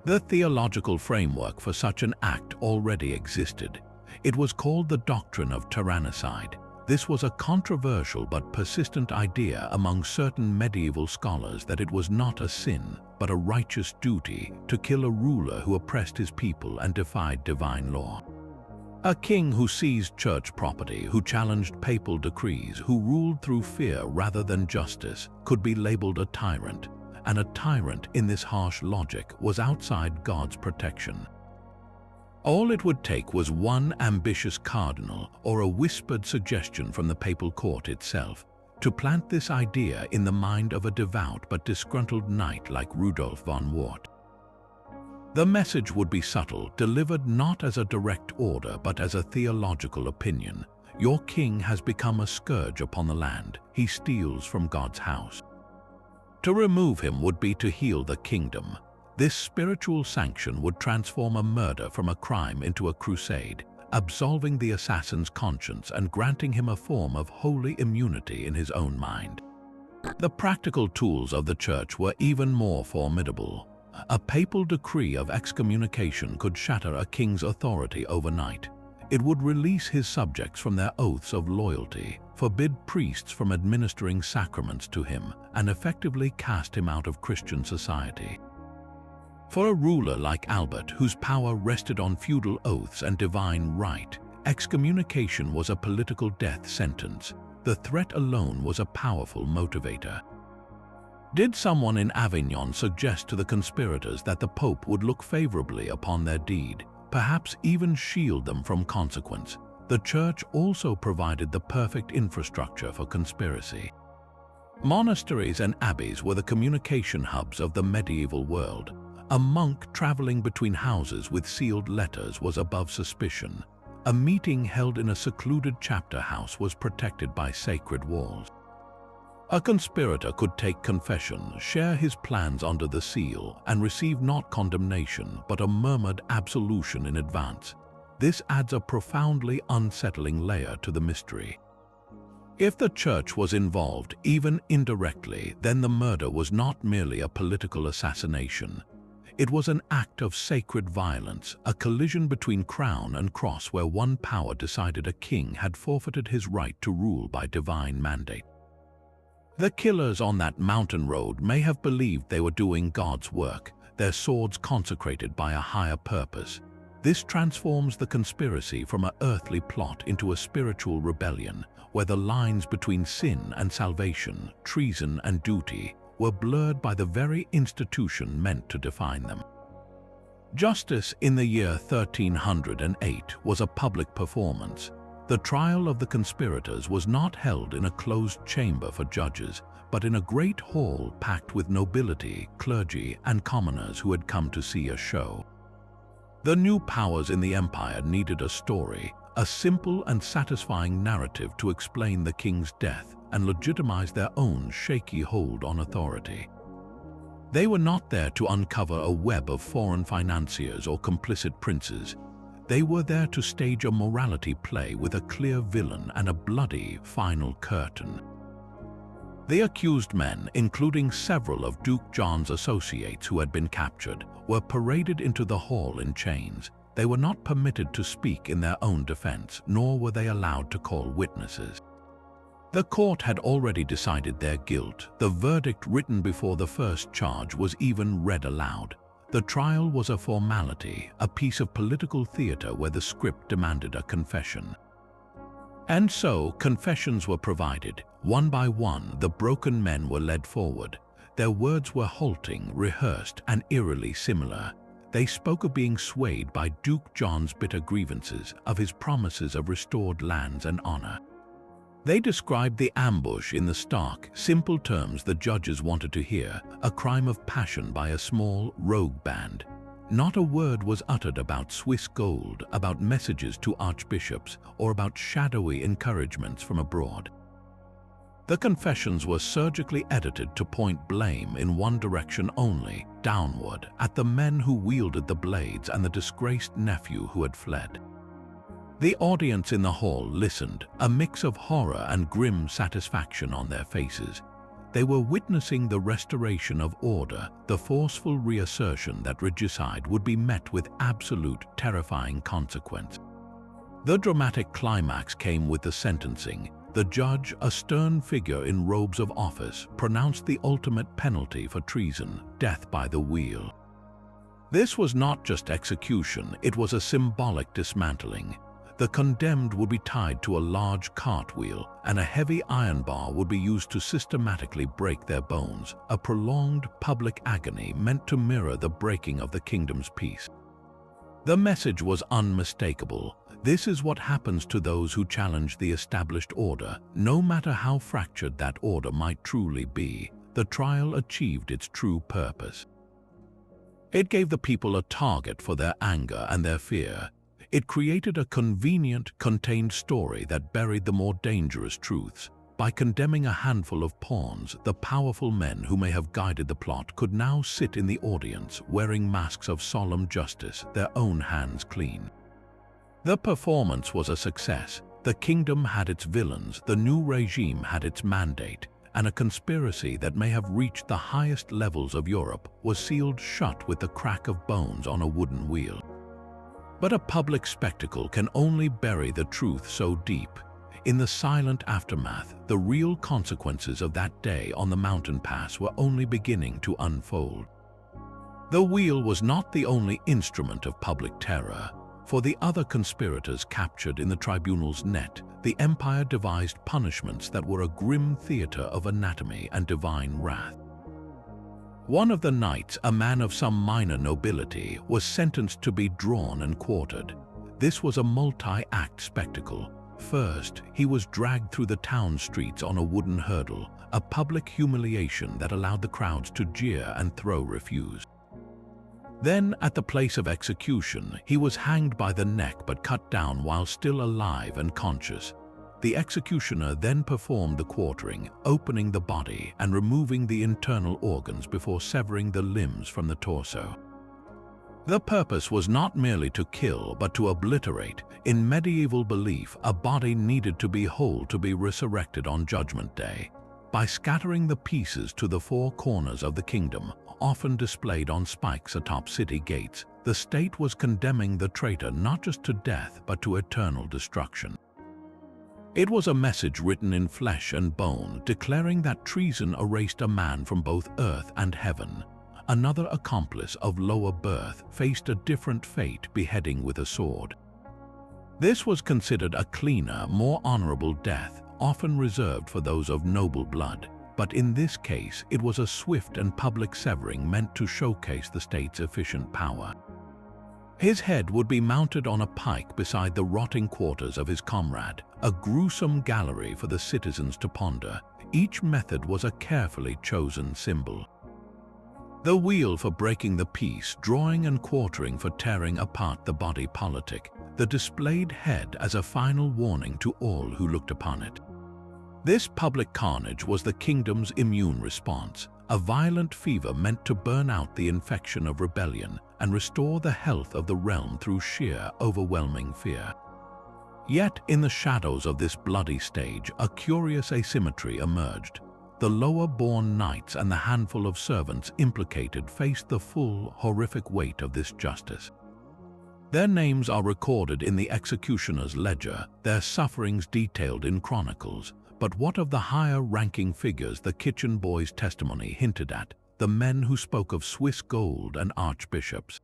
The theological framework for such an act already existed. It was called the doctrine of tyrannicide. This was a controversial but persistent idea among certain medieval scholars that it was not a sin, but a righteous duty to kill a ruler who oppressed his people and defied divine law. A king who seized church property, who challenged papal decrees, who ruled through fear rather than justice, could be labeled a tyrant, and a tyrant in this harsh logic was outside God's protection. All it would take was one ambitious cardinal or a whispered suggestion from the papal court itself to plant this idea in the mind of a devout but disgruntled knight like Rudolf von Wart. The message would be subtle, delivered not as a direct order but as a theological opinion. Your king has become a scourge upon the land. He steals from God's house. To remove him would be to heal the kingdom. This spiritual sanction would transform a murder from a crime into a crusade, absolving the assassin's conscience and granting him a form of holy immunity in his own mind. The practical tools of the church were even more formidable. A papal decree of excommunication could shatter a king's authority overnight. It would release his subjects from their oaths of loyalty, forbid priests from administering sacraments to him, and effectively cast him out of Christian society. For a ruler like Albert, whose power rested on feudal oaths and divine right, excommunication was a political death sentence. The threat alone was a powerful motivator. Did someone in Avignon suggest to the conspirators that the Pope would look favorably upon their deed, perhaps even shield them from consequence? The Church also provided the perfect infrastructure for conspiracy. Monasteries and abbeys were the communication hubs of the medieval world. A monk traveling between houses with sealed letters was above suspicion. A meeting held in a secluded chapter house was protected by sacred walls. A conspirator could take confession, share his plans under the seal, and receive not condemnation but a murmured absolution in advance. This adds a profoundly unsettling layer to the mystery. If the church was involved, even indirectly, then the murder was not merely a political assassination. It was an act of sacred violence, a collision between crown and cross where one power decided a king had forfeited his right to rule by divine mandate. The killers on that mountain road may have believed they were doing God's work, their swords consecrated by a higher purpose. This transforms the conspiracy from an earthly plot into a spiritual rebellion, where the lines between sin and salvation, treason and duty, were blurred by the very institution meant to define them. Justice in the year 1308 was a public performance. The trial of the conspirators was not held in a closed chamber for judges, but in a great hall packed with nobility, clergy, and commoners who had come to see a show. The new powers in the empire needed a story, a simple and satisfying narrative to explain the king's death and legitimize their own shaky hold on authority. They were not there to uncover a web of foreign financiers or complicit princes. They were there to stage a morality play with a clear villain and a bloody final curtain. The accused men, including several of Duke John's associates who had been captured, were paraded into the hall in chains. They were not permitted to speak in their own defense, nor were they allowed to call witnesses. The court had already decided their guilt. The verdict written before the first charge was even read aloud. The trial was a formality, a piece of political theater where the script demanded a confession. And so, confessions were provided. One by one, the broken men were led forward. Their words were halting, rehearsed, and eerily similar. They spoke of being swayed by Duke John's bitter grievances, of his promises of restored lands and honor. They described the ambush in the stark, simple terms the judges wanted to hear, a crime of passion by a small, rogue band. Not a word was uttered about Swiss gold, about messages to archbishops, or about shadowy encouragements from abroad. The confessions were surgically edited to point blame in one direction only, downward, at the men who wielded the blades and the disgraced nephew who had fled. The audience in the hall listened, a mix of horror and grim satisfaction on their faces. They were witnessing the restoration of order, the forceful reassertion that regicide would be met with absolute, terrifying consequence. The dramatic climax came with the sentencing. The judge, a stern figure in robes of office, pronounced the ultimate penalty for treason, death by the wheel. This was not just execution, it was a symbolic dismantling. The condemned would be tied to a large cartwheel, and a heavy iron bar would be used to systematically break their bones, a prolonged public agony meant to mirror the breaking of the kingdom's peace. The message was unmistakable. This is what happens to those who challenge the established order, no matter how fractured that order might truly be. The trial achieved its true purpose. It gave the people a target for their anger and their fear. It created a convenient, contained story that buried the more dangerous truths. By condemning a handful of pawns, the powerful men who may have guided the plot could now sit in the audience wearing masks of solemn justice, their own hands clean. The performance was a success. The kingdom had its villains, the new regime had its mandate, and a conspiracy that may have reached the highest levels of Europe was sealed shut with the crack of bones on a wooden wheel. But a public spectacle can only bury the truth so deep. In the silent aftermath, the real consequences of that day on the mountain pass were only beginning to unfold. The wheel was not the only instrument of public terror. For the other conspirators captured in the tribunal's net, the empire devised punishments that were a grim theater of anatomy and divine wrath. One of the knights, a man of some minor nobility, was sentenced to be drawn and quartered. This was a multi-act spectacle. First, he was dragged through the town streets on a wooden hurdle, a public humiliation that allowed the crowds to jeer and throw refuse. Then, at the place of execution, he was hanged by the neck but cut down while still alive and conscious. The executioner then performed the quartering, opening the body and removing the internal organs before severing the limbs from the torso. The purpose was not merely to kill, but to obliterate. In medieval belief, a body needed to be whole to be resurrected on Judgment Day. By scattering the pieces to the four corners of the kingdom, often displayed on spikes atop city gates, the state was condemning the traitor not just to death but to eternal destruction. It was a message written in flesh and bone, declaring that treason erased a man from both earth and heaven. Another accomplice of lower birth faced a different fate, beheading with a sword. This was considered a cleaner, more honorable death, often reserved for those of noble blood. But in this case, it was a swift and public severing meant to showcase the state's efficient power. His head would be mounted on a pike beside the rotting quarters of his comrade, a gruesome gallery for the citizens to ponder. Each method was a carefully chosen symbol. The wheel for breaking the peace, drawing and quartering for tearing apart the body politic, the displayed head as a final warning to all who looked upon it. This public carnage was the kingdom's immune response, a violent fever meant to burn out the infection of rebellion and restore the health of the realm through sheer, overwhelming fear. Yet, in the shadows of this bloody stage, a curious asymmetry emerged. The lower-born knights and the handful of servants implicated faced the full, horrific weight of this justice. Their names are recorded in the executioner's ledger, their sufferings detailed in chronicles. But what of the higher-ranking figures the kitchen boy's testimony hinted at? the men who spoke of Swiss gold and archbishops.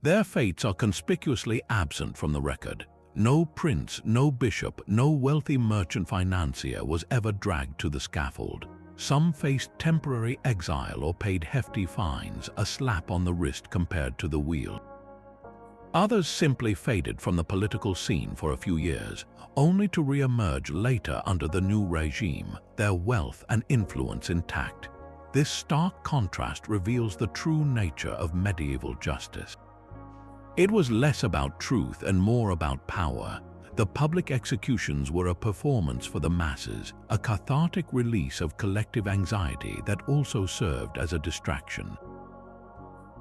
Their fates are conspicuously absent from the record. No prince, no bishop, no wealthy merchant financier was ever dragged to the scaffold. Some faced temporary exile or paid hefty fines, a slap on the wrist compared to the wheel. Others simply faded from the political scene for a few years, only to re-emerge later under the new regime, their wealth and influence intact. This stark contrast reveals the true nature of medieval justice. It was less about truth and more about power. The public executions were a performance for the masses, a cathartic release of collective anxiety that also served as a distraction.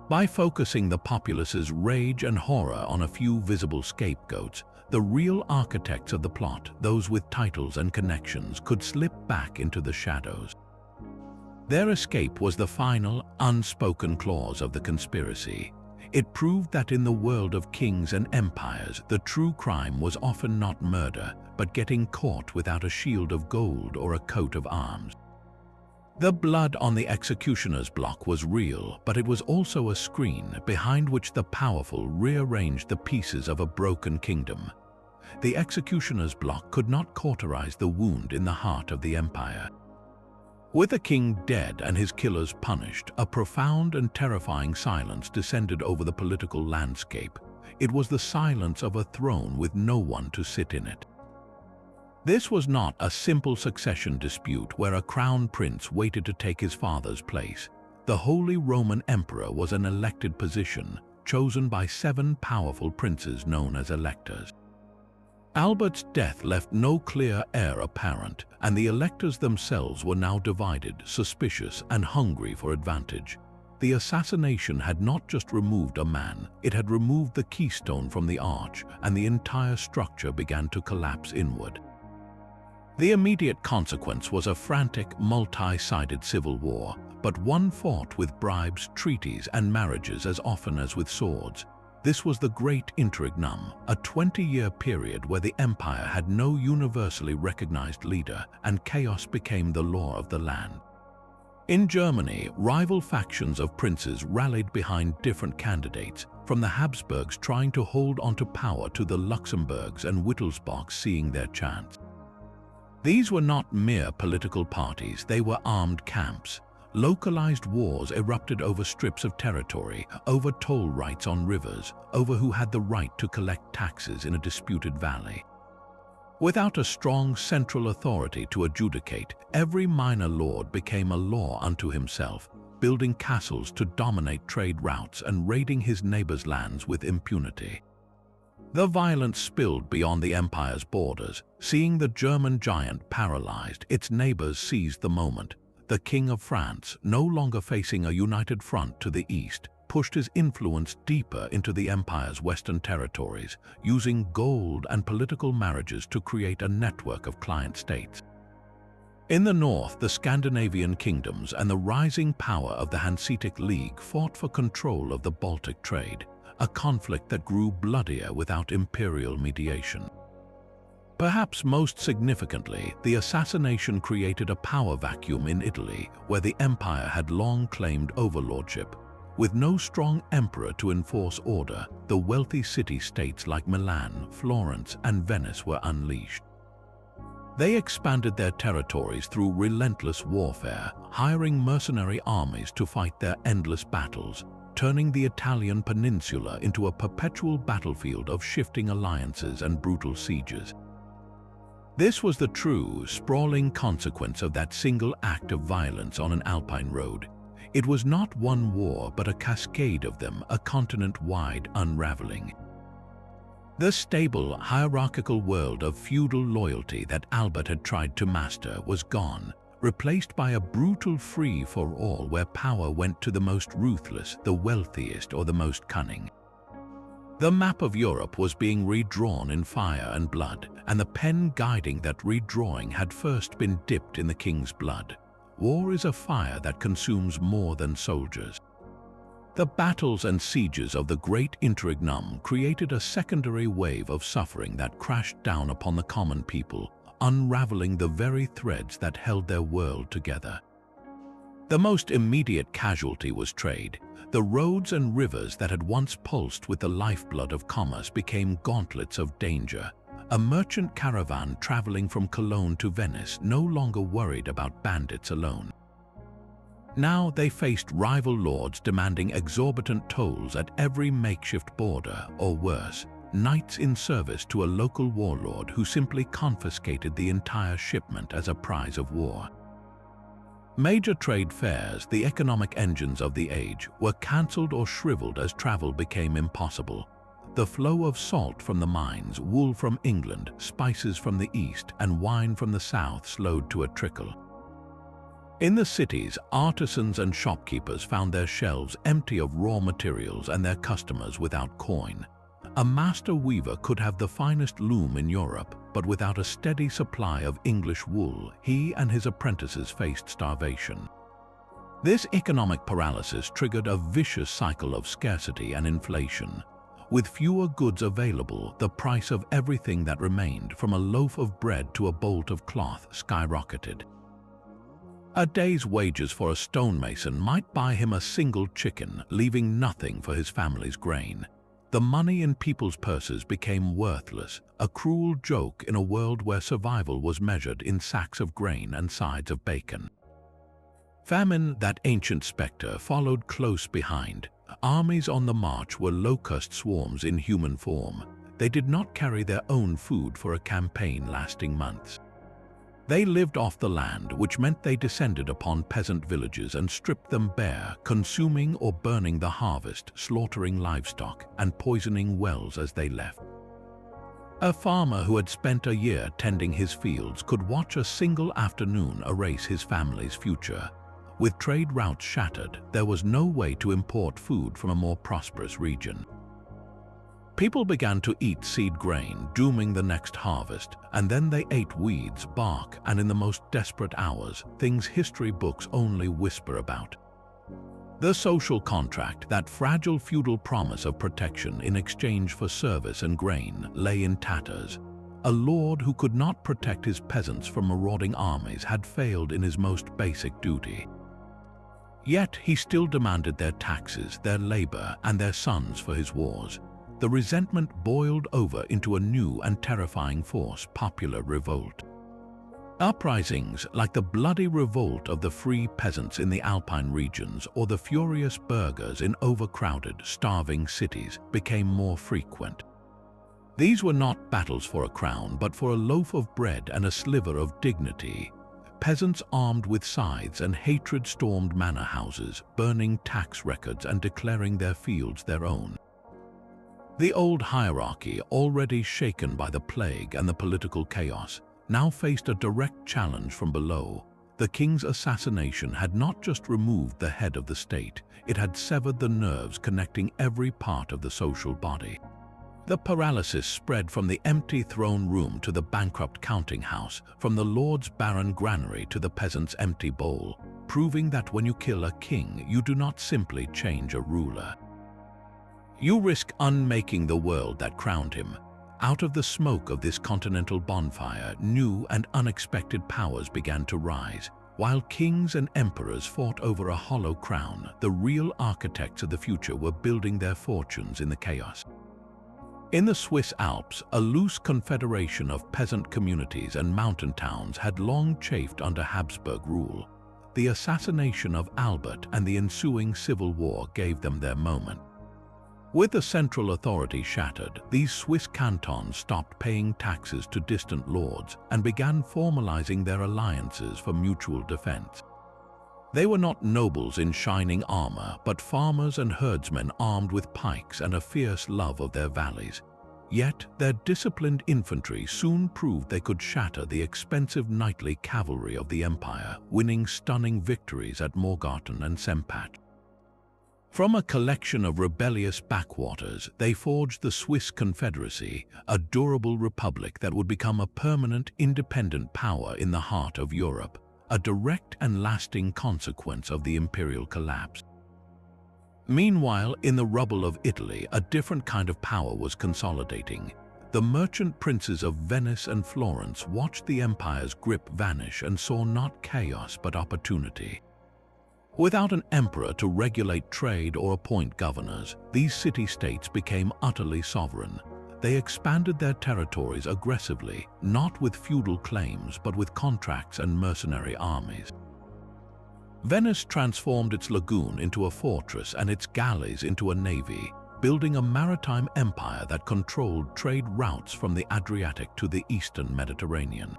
By focusing the populace's rage and horror on a few visible scapegoats, the real architects of the plot, those with titles and connections, could slip back into the shadows. Their escape was the final, unspoken clause of the conspiracy. It proved that in the world of kings and empires, the true crime was often not murder, but getting caught without a shield of gold or a coat of arms. The blood on the executioner's block was real, but it was also a screen behind which the powerful rearranged the pieces of a broken kingdom. The executioner's block could not cauterize the wound in the heart of the empire. With the king dead and his killers punished, a profound and terrifying silence descended over the political landscape. It was the silence of a throne with no one to sit in it. This was not a simple succession dispute where a crown prince waited to take his father's place. The Holy Roman Emperor was an elected position, chosen by 7 powerful princes known as electors. Albert's death left no clear heir apparent, and the electors themselves were now divided, suspicious, and hungry for advantage. The assassination had not just removed a man, it had removed the keystone from the arch, and the entire structure began to collapse inward. The immediate consequence was a frantic, multi-sided civil war, but one fought with bribes, treaties, and marriages as often as with swords. This was the Great Interregnum, a 20-year period where the empire had no universally recognized leader, and chaos became the law of the land. In Germany, rival factions of princes rallied behind different candidates, from the Habsburgs trying to hold onto power to the Luxembourgs and Wittelsbachs seeing their chance. These were not mere political parties, they were armed camps. Localized wars erupted over strips of territory, over toll rights on rivers, over who had the right to collect taxes in a disputed valley. Without a strong central authority to adjudicate, every minor lord became a law unto himself, building castles to dominate trade routes and raiding his neighbors' lands with impunity. The violence spilled beyond the empire's borders. Seeing the German giant paralyzed, its neighbors seized the moment. The King of France, no longer facing a united front to the east, pushed his influence deeper into the empire's western territories, using gold and political marriages to create a network of client states. In the north, the Scandinavian kingdoms and the rising power of the Hanseatic League fought for control of the Baltic trade, a conflict that grew bloodier without imperial mediation. Perhaps most significantly, the assassination created a power vacuum in Italy, where the empire had long claimed overlordship. With no strong emperor to enforce order, the wealthy city-states like Milan, Florence, and Venice were unleashed. They expanded their territories through relentless warfare, hiring mercenary armies to fight their endless battles, turning the Italian peninsula into a perpetual battlefield of shifting alliances and brutal sieges. This was the true, sprawling consequence of that single act of violence on an Alpine road. It was not one war, but a cascade of them, a continent-wide unraveling. The stable, hierarchical world of feudal loyalty that Albert had tried to master was gone, replaced by a brutal free-for-all where power went to the most ruthless, the wealthiest, or the most cunning. The map of Europe was being redrawn in fire and blood, and the pen guiding that redrawing had first been dipped in the king's blood. War is a fire that consumes more than soldiers. The battles and sieges of the Great Interregnum created a secondary wave of suffering that crashed down upon the common people, unraveling the very threads that held their world together. The most immediate casualty was trade. The roads and rivers that had once pulsed with the lifeblood of commerce became gauntlets of danger. A merchant caravan traveling from Cologne to Venice no longer worried about bandits alone. Now they faced rival lords demanding exorbitant tolls at every makeshift border, or worse, knights in service to a local warlord who simply confiscated the entire shipment as a prize of war. Major trade fairs, the economic engines of the age, were cancelled or shriveled as travel became impossible. The flow of salt from the mines, wool from England, spices from the east, and wine from the south slowed to a trickle. In the cities, artisans and shopkeepers found their shelves empty of raw materials and their customers without coin. A master weaver could have the finest loom in Europe, but without a steady supply of English wool, he and his apprentices faced starvation. This economic paralysis triggered a vicious cycle of scarcity and inflation. With fewer goods available, the price of everything that remained, from a loaf of bread to a bolt of cloth, skyrocketed. A day's wages for a stonemason might buy him a single chicken, leaving nothing for his family's grain. The money in people's purses became worthless, a cruel joke in a world where survival was measured in sacks of grain and sides of bacon. Famine, that ancient spectre, followed close behind. Armies on the march were locust swarms in human form. They did not carry their own food for a campaign lasting months. They lived off the land, which meant they descended upon peasant villages and stripped them bare, consuming or burning the harvest, slaughtering livestock, and poisoning wells as they left. A farmer who had spent a year tending his fields could watch a single afternoon erase his family's future. With trade routes shattered, there was no way to import food from a more prosperous region. People began to eat seed grain, dooming the next harvest, and then they ate weeds, bark, and in the most desperate hours, things history books only whisper about. The social contract, that fragile feudal promise of protection in exchange for service and grain, lay in tatters. A lord who could not protect his peasants from marauding armies had failed in his most basic duty. Yet he still demanded their taxes, their labor, and their sons for his wars. The resentment boiled over into a new and terrifying force: popular revolt. Uprisings, like the bloody revolt of the free peasants in the Alpine regions or the furious burghers in overcrowded, starving cities, became more frequent. These were not battles for a crown, but for a loaf of bread and a sliver of dignity. Peasants armed with scythes and hatred stormed manor houses, burning tax records and declaring their fields their own. The old hierarchy, already shaken by the plague and the political chaos, now faced a direct challenge from below. The king's assassination had not just removed the head of the state, it had severed the nerves connecting every part of the social body. The paralysis spread from the empty throne room to the bankrupt counting house, from the lord's barren granary to the peasant's empty bowl, proving that when you kill a king, you do not simply change a ruler. You risk unmaking the world that crowned him. Out of the smoke of this continental bonfire, new and unexpected powers began to rise. While kings and emperors fought over a hollow crown, the real architects of the future were building their fortunes in the chaos. In the Swiss Alps, a loose confederation of peasant communities and mountain towns had long chafed under Habsburg rule. The assassination of Albert and the ensuing civil war gave them their moment. With the central authority shattered, these Swiss cantons stopped paying taxes to distant lords and began formalizing their alliances for mutual defense. They were not nobles in shining armor, but farmers and herdsmen armed with pikes and a fierce love of their valleys. Yet their disciplined infantry soon proved they could shatter the expensive knightly cavalry of the empire, winning stunning victories at Morgarten and Sempat. From a collection of rebellious backwaters, they forged the Swiss Confederacy, a durable republic that would become a permanent, independent power in the heart of Europe, a direct and lasting consequence of the imperial collapse. Meanwhile, in the rubble of Italy, a different kind of power was consolidating. The merchant princes of Venice and Florence watched the empire's grip vanish and saw not chaos but opportunity. Without an emperor to regulate trade or appoint governors, these city-states became utterly sovereign. They expanded their territories aggressively, not with feudal claims but with contracts and mercenary armies. Venice transformed its lagoon into a fortress and its galleys into a navy, building a maritime empire that controlled trade routes from the Adriatic to the eastern Mediterranean.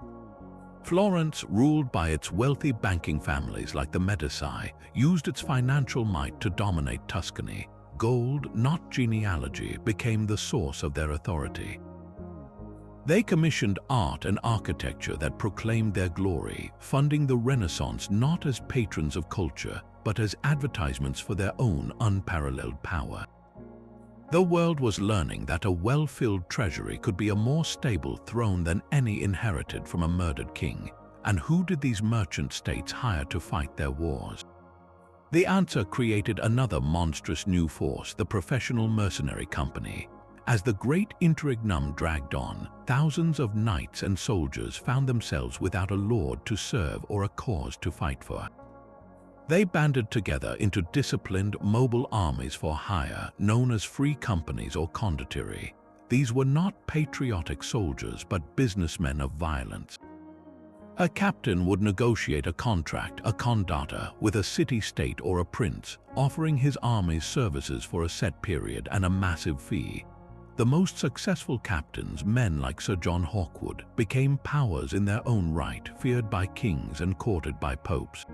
Florence, ruled by its wealthy banking families like the Medici, used its financial might to dominate Tuscany. Gold, not genealogy, became the source of their authority. They commissioned art and architecture that proclaimed their glory, funding the Renaissance not as patrons of culture, but as advertisements for their own unparalleled power. The world was learning that a well-filled treasury could be a more stable throne than any inherited from a murdered king. And who did these merchant states hire to fight their wars? The answer created another monstrous new force, the professional mercenary company. As the great interregnum dragged on, thousands of knights and soldiers found themselves without a lord to serve or a cause to fight for. They banded together into disciplined, mobile armies for hire, known as free companies or condottieri. These were not patriotic soldiers but businessmen of violence. A captain would negotiate a contract, a condotta, with a city-state or a prince, offering his army's services for a set period and a massive fee. The most successful captains, men like Sir John Hawkwood, became powers in their own right, feared by kings and courted by popes.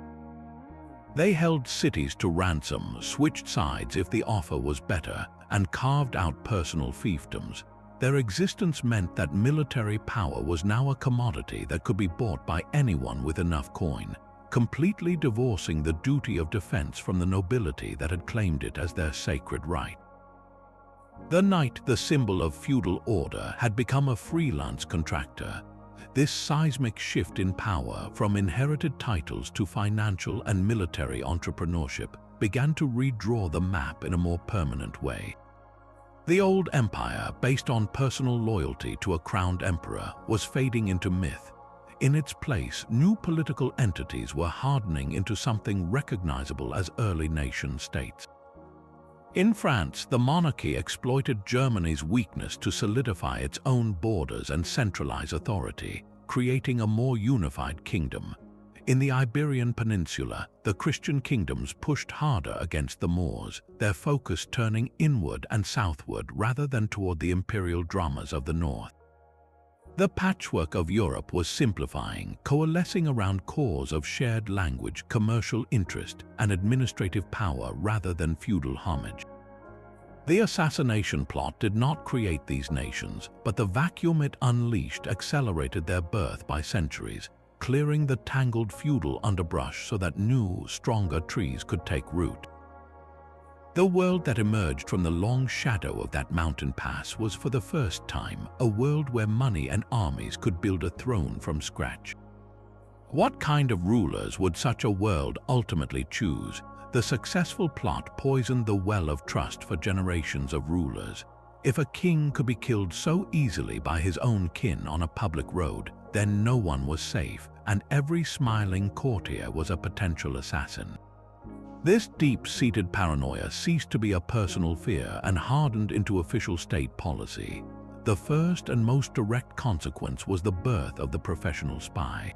They held cities to ransom, switched sides if the offer was better, and carved out personal fiefdoms. Their existence meant that military power was now a commodity that could be bought by anyone with enough coin, completely divorcing the duty of defense from the nobility that had claimed it as their sacred right. The knight, the symbol of feudal order, had become a freelance contractor. This seismic shift in power from inherited titles to financial and military entrepreneurship began to redraw the map in a more permanent way. The old empire, based on personal loyalty to a crowned emperor, was fading into myth. In its place, new political entities were hardening into something recognizable as early nation-states. In France, the monarchy exploited Germany's weakness to solidify its own borders and centralize authority, creating a more unified kingdom. In the Iberian Peninsula, the Christian kingdoms pushed harder against the Moors, their focus turning inward and southward rather than toward the imperial dramas of the north. The patchwork of Europe was simplifying, coalescing around cores of shared language, commercial interest, and administrative power rather than feudal homage. The assassination plot did not create these nations, but the vacuum it unleashed accelerated their birth by centuries, clearing the tangled feudal underbrush so that new, stronger trees could take root. The world that emerged from the long shadow of that mountain pass was for the first time a world where money and armies could build a throne from scratch. What kind of rulers would such a world ultimately choose? The successful plot poisoned the well of trust for generations of rulers. If a king could be killed so easily by his own kin on a public road, then no one was safe, and every smiling courtier was a potential assassin. This deep-seated paranoia ceased to be a personal fear and hardened into official state policy. The first and most direct consequence was the birth of the professional spy.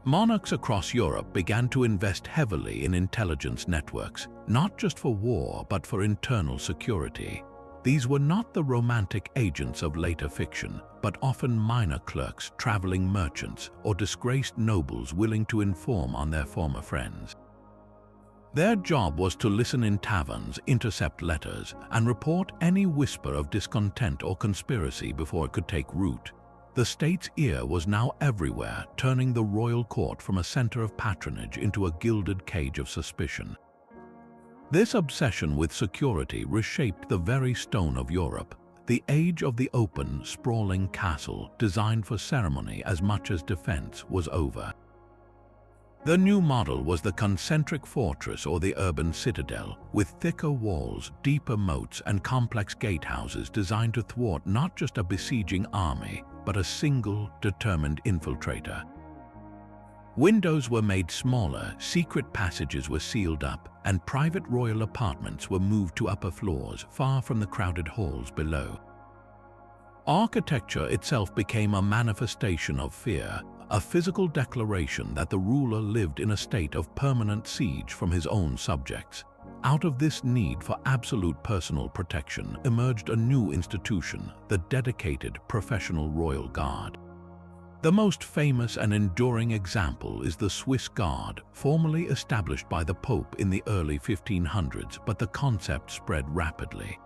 Monarchs across Europe began to invest heavily in intelligence networks, not just for war but for internal security. These were not the romantic agents of later fiction, but often minor clerks, traveling merchants, or disgraced nobles willing to inform on their former friends. Their job was to listen in taverns, intercept letters, and report any whisper of discontent or conspiracy before it could take root. The state's ear was now everywhere, turning the royal court from a center of patronage into a gilded cage of suspicion. This obsession with security reshaped the very stone of Europe. The age of the open, sprawling castle, designed for ceremony as much as defense, was over. The new model was the concentric fortress or the urban citadel, with thicker walls, deeper moats, and complex gatehouses designed to thwart not just a besieging army, but a single, determined infiltrator. Windows were made smaller, secret passages were sealed up, and private royal apartments were moved to upper floors, far from the crowded halls below. Architecture itself became a manifestation of fear, a physical declaration that the ruler lived in a state of permanent siege from his own subjects. Out of this need for absolute personal protection emerged a new institution, the dedicated professional royal guard. The most famous and enduring example is the Swiss Guard, formally established by the Pope in the early 1500s, but the concept spread rapidly.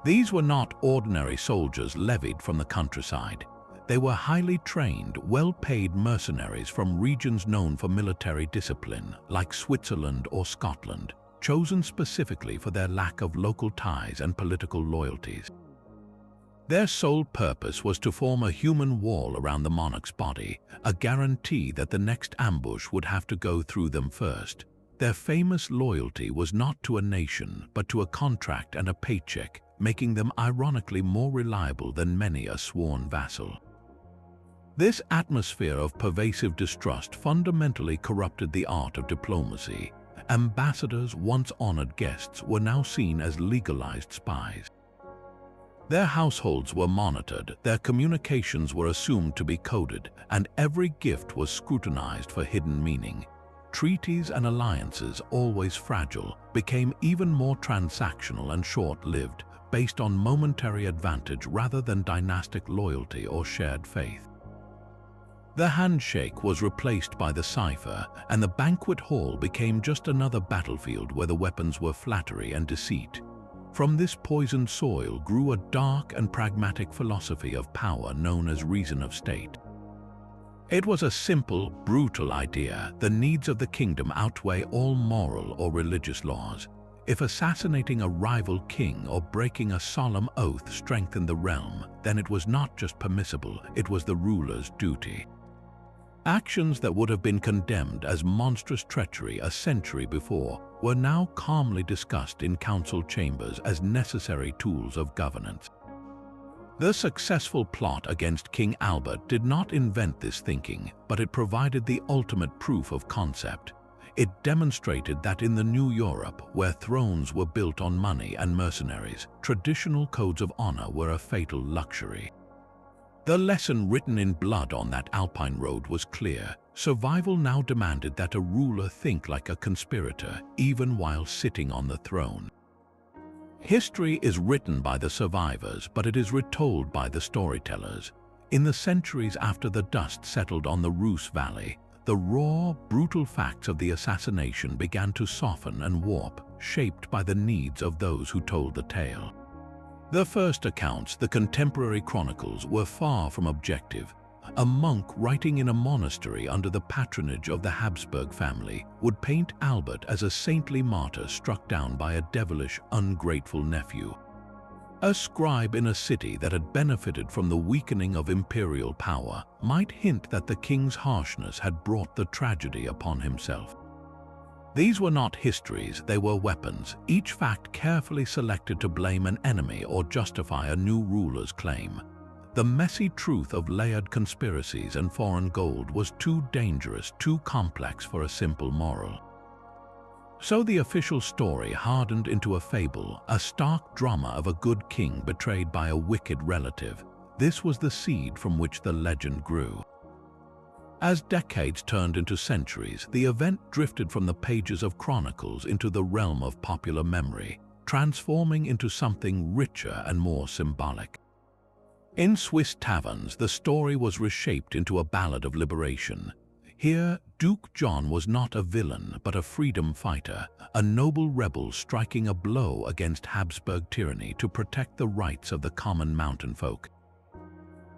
These were not ordinary soldiers levied from the countryside. They were highly trained, well-paid mercenaries from regions known for military discipline, like Switzerland or Scotland, chosen specifically for their lack of local ties and political loyalties. Their sole purpose was to form a human wall around the monarch's body, a guarantee that the next ambush would have to go through them first. Their famous loyalty was not to a nation, but to a contract and a paycheck, making them ironically more reliable than many a sworn vassal. This atmosphere of pervasive distrust fundamentally corrupted the art of diplomacy. Ambassadors, once honored guests, were now seen as legalized spies. Their households were monitored, their communications were assumed to be coded, and every gift was scrutinized for hidden meaning. Treaties and alliances, always fragile, became even more transactional and short-lived, based on momentary advantage rather than dynastic loyalty or shared faith. The handshake was replaced by the cipher, and the banquet hall became just another battlefield where the weapons were flattery and deceit. From this poisoned soil grew a dark and pragmatic philosophy of power known as reason of state. It was a simple, brutal idea: the needs of the kingdom outweigh all moral or religious laws. If assassinating a rival king or breaking a solemn oath strengthened the realm, then it was not just permissible, it was the ruler's duty. Actions that would have been condemned as monstrous treachery a century before were now calmly discussed in council chambers as necessary tools of governance. The successful plot against King Albert did not invent this thinking, but it provided the ultimate proof of concept. It demonstrated that in the new Europe, where thrones were built on money and mercenaries, traditional codes of honor were a fatal luxury. The lesson written in blood on that Alpine road was clear. Survival now demanded that a ruler think like a conspirator, even while sitting on the throne. History is written by the survivors, but it is retold by the storytellers. In the centuries after the dust settled on the Reuss Valley, the raw, brutal facts of the assassination began to soften and warp, shaped by the needs of those who told the tale. The first accounts, the contemporary chronicles, were far from objective. A monk writing in a monastery under the patronage of the Habsburg family would paint Albert as a saintly martyr struck down by a devilish, ungrateful nephew. A scribe in a city that had benefited from the weakening of imperial power might hint that the king's harshness had brought the tragedy upon himself. These were not histories, they were weapons, each fact carefully selected to blame an enemy or justify a new ruler's claim. The messy truth of layered conspiracies and foreign gold was too dangerous, too complex for a simple moral. So the official story hardened into a fable, a stark drama of a good king betrayed by a wicked relative. This was the seed from which the legend grew. As decades turned into centuries, the event drifted from the pages of chronicles into the realm of popular memory, transforming into something richer and more symbolic. In Swiss taverns, the story was reshaped into a ballad of liberation. Here, Duke John was not a villain, but a freedom fighter, a noble rebel striking a blow against Habsburg tyranny to protect the rights of the common mountain folk.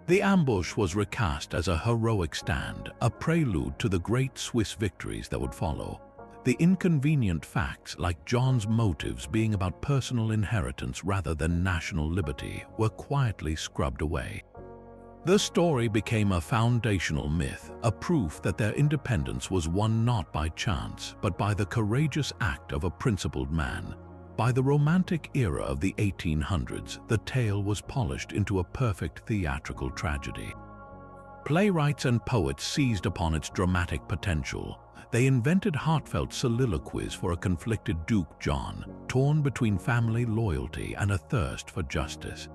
The ambush was recast as a heroic stand, a prelude to the great Swiss victories that would follow. The inconvenient facts, like John's motives being about personal inheritance rather than national liberty, were quietly scrubbed away. The story became a foundational myth, a proof that their independence was won not by chance, but by the courageous act of a principled man. By the Romantic era of the 1800s, the tale was polished into a perfect theatrical tragedy. Playwrights and poets seized upon its dramatic potential. They invented heartfelt soliloquies for a conflicted Duke John, torn between family loyalty and a thirst for justice.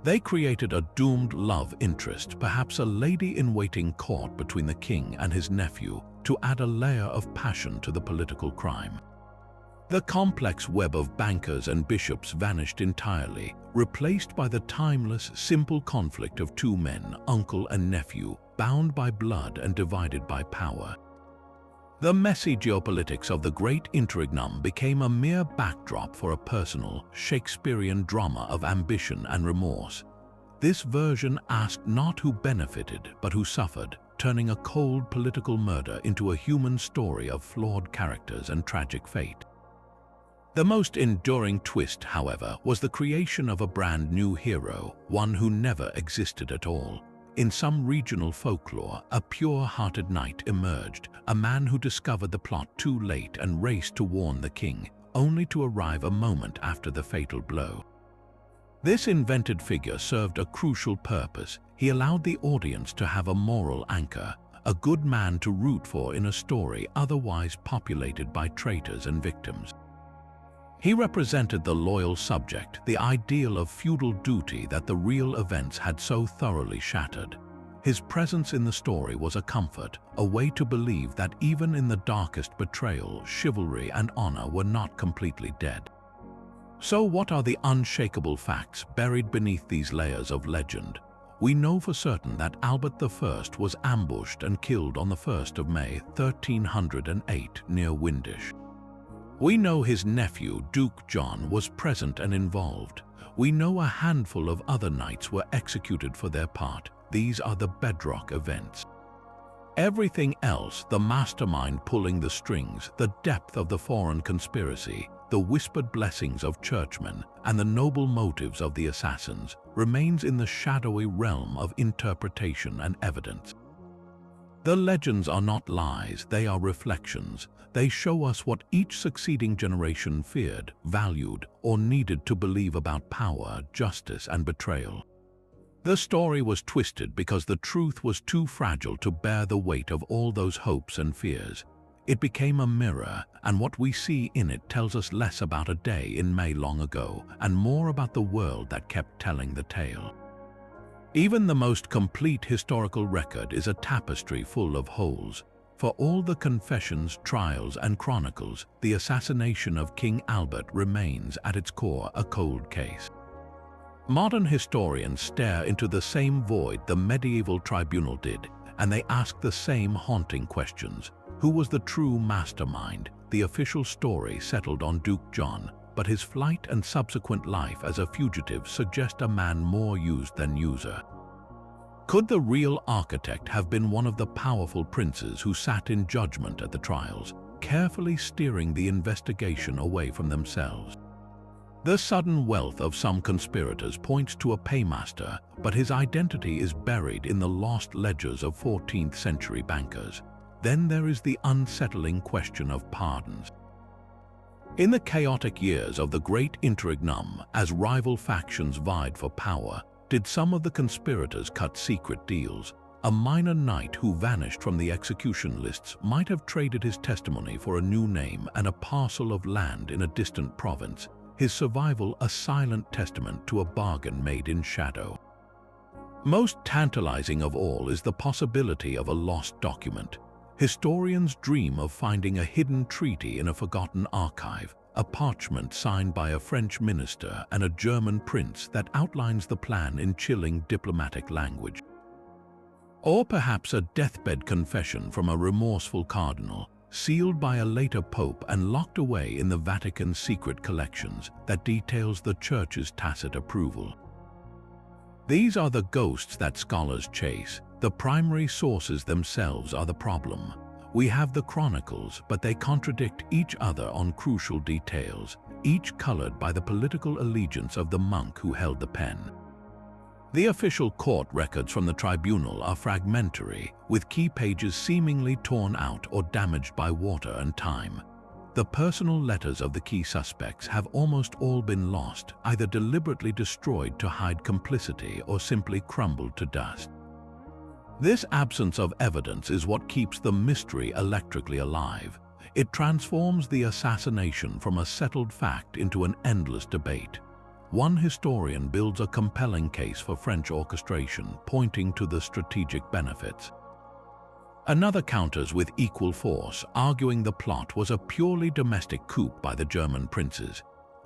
They created a doomed love interest, perhaps a lady-in-waiting caught between the king and his nephew, to add a layer of passion to the political crime. The complex web of bankers and bishops vanished entirely, replaced by the timeless, simple conflict of two men, uncle and nephew, bound by blood and divided by power. The messy geopolitics of the great interregnum became a mere backdrop for a personal, Shakespearean drama of ambition and remorse. This version asked not who benefited, but who suffered, turning a cold political murder into a human story of flawed characters and tragic fate. The most enduring twist, however, was the creation of a brand new hero, one who never existed at all. In some regional folklore, a pure-hearted knight emerged, a man who discovered the plot too late and raced to warn the king, only to arrive a moment after the fatal blow. This invented figure served a crucial purpose. He allowed the audience to have a moral anchor, a good man to root for in a story otherwise populated by traitors and victims. He represented the loyal subject, the ideal of feudal duty that the real events had so thoroughly shattered. His presence in the story was a comfort, a way to believe that even in the darkest betrayal, chivalry and honor were not completely dead. So what are the unshakable facts buried beneath these layers of legend? We know for certain that Albert I was ambushed and killed on the 1st of May, 1308, near Windisch. We know his nephew, Duke John, was present and involved. We know a handful of other knights were executed for their part. These are the bedrock events. Everything else, the mastermind pulling the strings, the depth of the foreign conspiracy, the whispered blessings of churchmen, and the noble motives of the assassins, remains in the shadowy realm of interpretation and evidence. The legends are not lies, they are reflections. They show us what each succeeding generation feared, valued, or needed to believe about power, justice, and betrayal. The story was twisted because the truth was too fragile to bear the weight of all those hopes and fears. It became a mirror, and what we see in it tells us less about a day in May long ago, and more about the world that kept telling the tale. Even the most complete historical record is a tapestry full of holes. For all the confessions, trials, and chronicles, the assassination of King Albert remains at its core a cold case. Modern historians stare into the same void the medieval tribunal did, and they ask the same haunting questions. Who was the true mastermind? The official story settled on Duke John, but his flight and subsequent life as a fugitive suggest a man more used than user. Could the real architect have been one of the powerful princes who sat in judgment at the trials, carefully steering the investigation away from themselves? The sudden wealth of some conspirators points to a paymaster, but his identity is buried in the lost ledgers of 14th century bankers. Then there is the unsettling question of pardons. In the chaotic years of the Great Interregnum, as rival factions vied for power, did some of the conspirators cut secret deals? A minor knight who vanished from the execution lists might have traded his testimony for a new name and a parcel of land in a distant province, his survival a silent testament to a bargain made in shadow. Most tantalizing of all is the possibility of a lost document. Historians dream of finding a hidden treaty in a forgotten archive, a parchment signed by a French minister and a German prince that outlines the plan in chilling diplomatic language. Or perhaps a deathbed confession from a remorseful cardinal, sealed by a later pope and locked away in the Vatican's secret collections, that details the Church's tacit approval. These are the ghosts that scholars chase. The primary sources themselves are the problem. We have the chronicles, but they contradict each other on crucial details, each colored by the political allegiance of the monk who held the pen. The official court records from the tribunal are fragmentary, with key pages seemingly torn out or damaged by water and time. The personal letters of the key suspects have almost all been lost, either deliberately destroyed to hide complicity or simply crumbled to dust. This absence of evidence is what keeps the mystery electrically alive. It transforms the assassination from a settled fact into an endless debate. One historian builds a compelling case for French orchestration, pointing to the strategic benefits. Another counters with equal force, arguing the plot was a purely domestic coup by the German princes.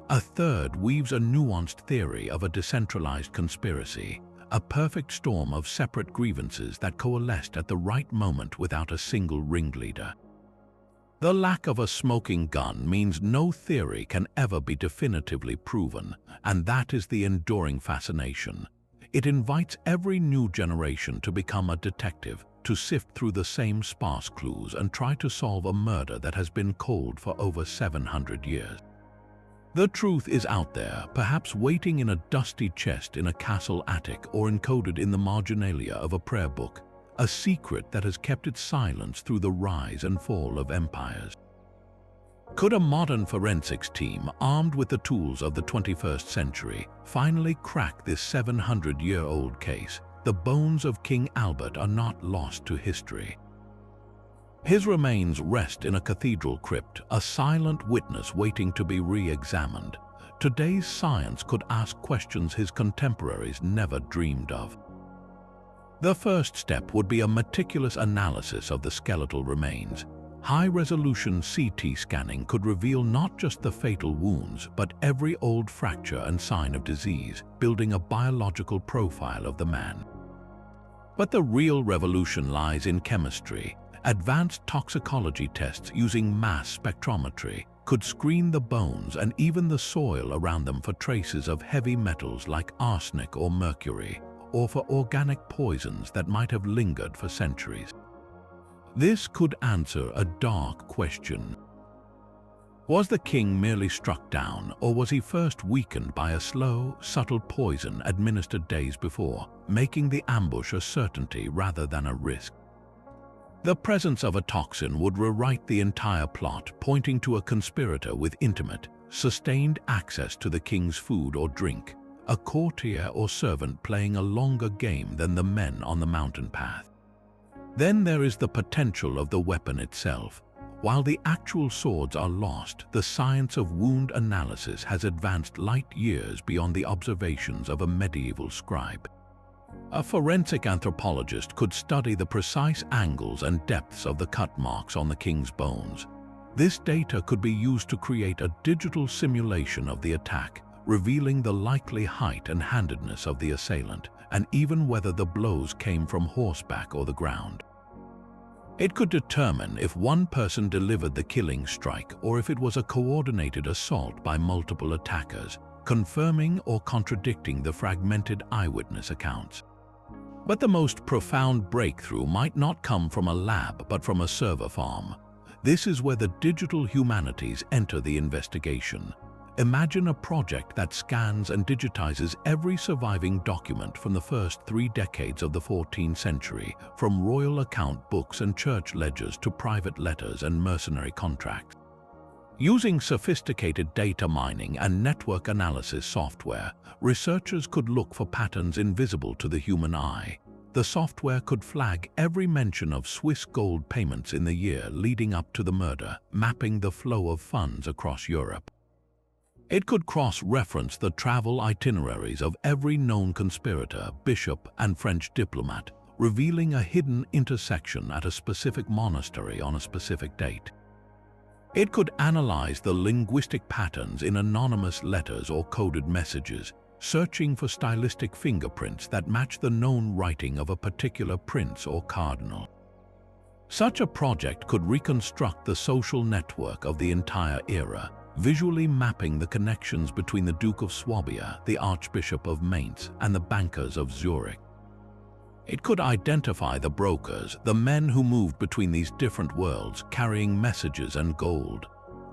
A third weaves a nuanced theory of a decentralized conspiracy, a perfect storm of separate grievances that coalesced at the right moment without a single ringleader. The lack of a smoking gun means no theory can ever be definitively proven, and that is the enduring fascination. It invites every new generation to become a detective, to sift through the same sparse clues and try to solve a murder that has been cold for over 700 years. The truth is out there, perhaps waiting in a dusty chest in a castle attic or encoded in the marginalia of a prayer book, a secret that has kept its silence through the rise and fall of empires. Could a modern forensics team, armed with the tools of the 21st century, finally crack this 700-year-old case? The bones of King Albert are not lost to history. His remains rest in a cathedral crypt, a silent witness waiting to be re-examined. Today's science could ask questions his contemporaries never dreamed of. The first step would be a meticulous analysis of the skeletal remains. High-resolution CT scanning could reveal not just the fatal wounds, but every old fracture and sign of disease, building a biological profile of the man. But the real revolution lies in chemistry. Advanced toxicology tests using mass spectrometry could screen the bones and even the soil around them for traces of heavy metals like arsenic or mercury, or for organic poisons that might have lingered for centuries. This could answer a dark question. Was the king merely struck down, or was he first weakened by a slow, subtle poison administered days before, making the ambush a certainty rather than a risk? The presence of a toxin would rewrite the entire plot, pointing to a conspirator with intimate, sustained access to the king's food or drink, a courtier or servant playing a longer game than the men on the mountain path. Then there is the potential of the weapon itself. While the actual swords are lost, the science of wound analysis has advanced light years beyond the observations of a medieval scribe. A forensic anthropologist could study the precise angles and depths of the cut marks on the king's bones. This data could be used to create a digital simulation of the attack, revealing the likely height and handedness of the assailant, and even whether the blows came from horseback or the ground. It could determine if one person delivered the killing strike or if it was a coordinated assault by multiple attackers, confirming or contradicting the fragmented eyewitness accounts. But the most profound breakthrough might not come from a lab but from a server farm. This is where the digital humanities enter the investigation. Imagine a project that scans and digitizes every surviving document from the first 3 decades of the 14th century, from royal account books and church ledgers to private letters and mercenary contracts. Using sophisticated data mining and network analysis software, researchers could look for patterns invisible to the human eye. The software could flag every mention of Swiss gold payments in the year leading up to the murder, mapping the flow of funds across Europe. It could cross-reference the travel itineraries of every known conspirator, bishop, and French diplomat, revealing a hidden intersection at a specific monastery on a specific date. It could analyze the linguistic patterns in anonymous letters or coded messages, searching for stylistic fingerprints that match the known writing of a particular prince or cardinal. Such a project could reconstruct the social network of the entire era, visually mapping the connections between the Duke of Swabia, the Archbishop of Mainz, and the bankers of Zurich. It could identify the brokers, the men who moved between these different worlds, carrying messages and gold.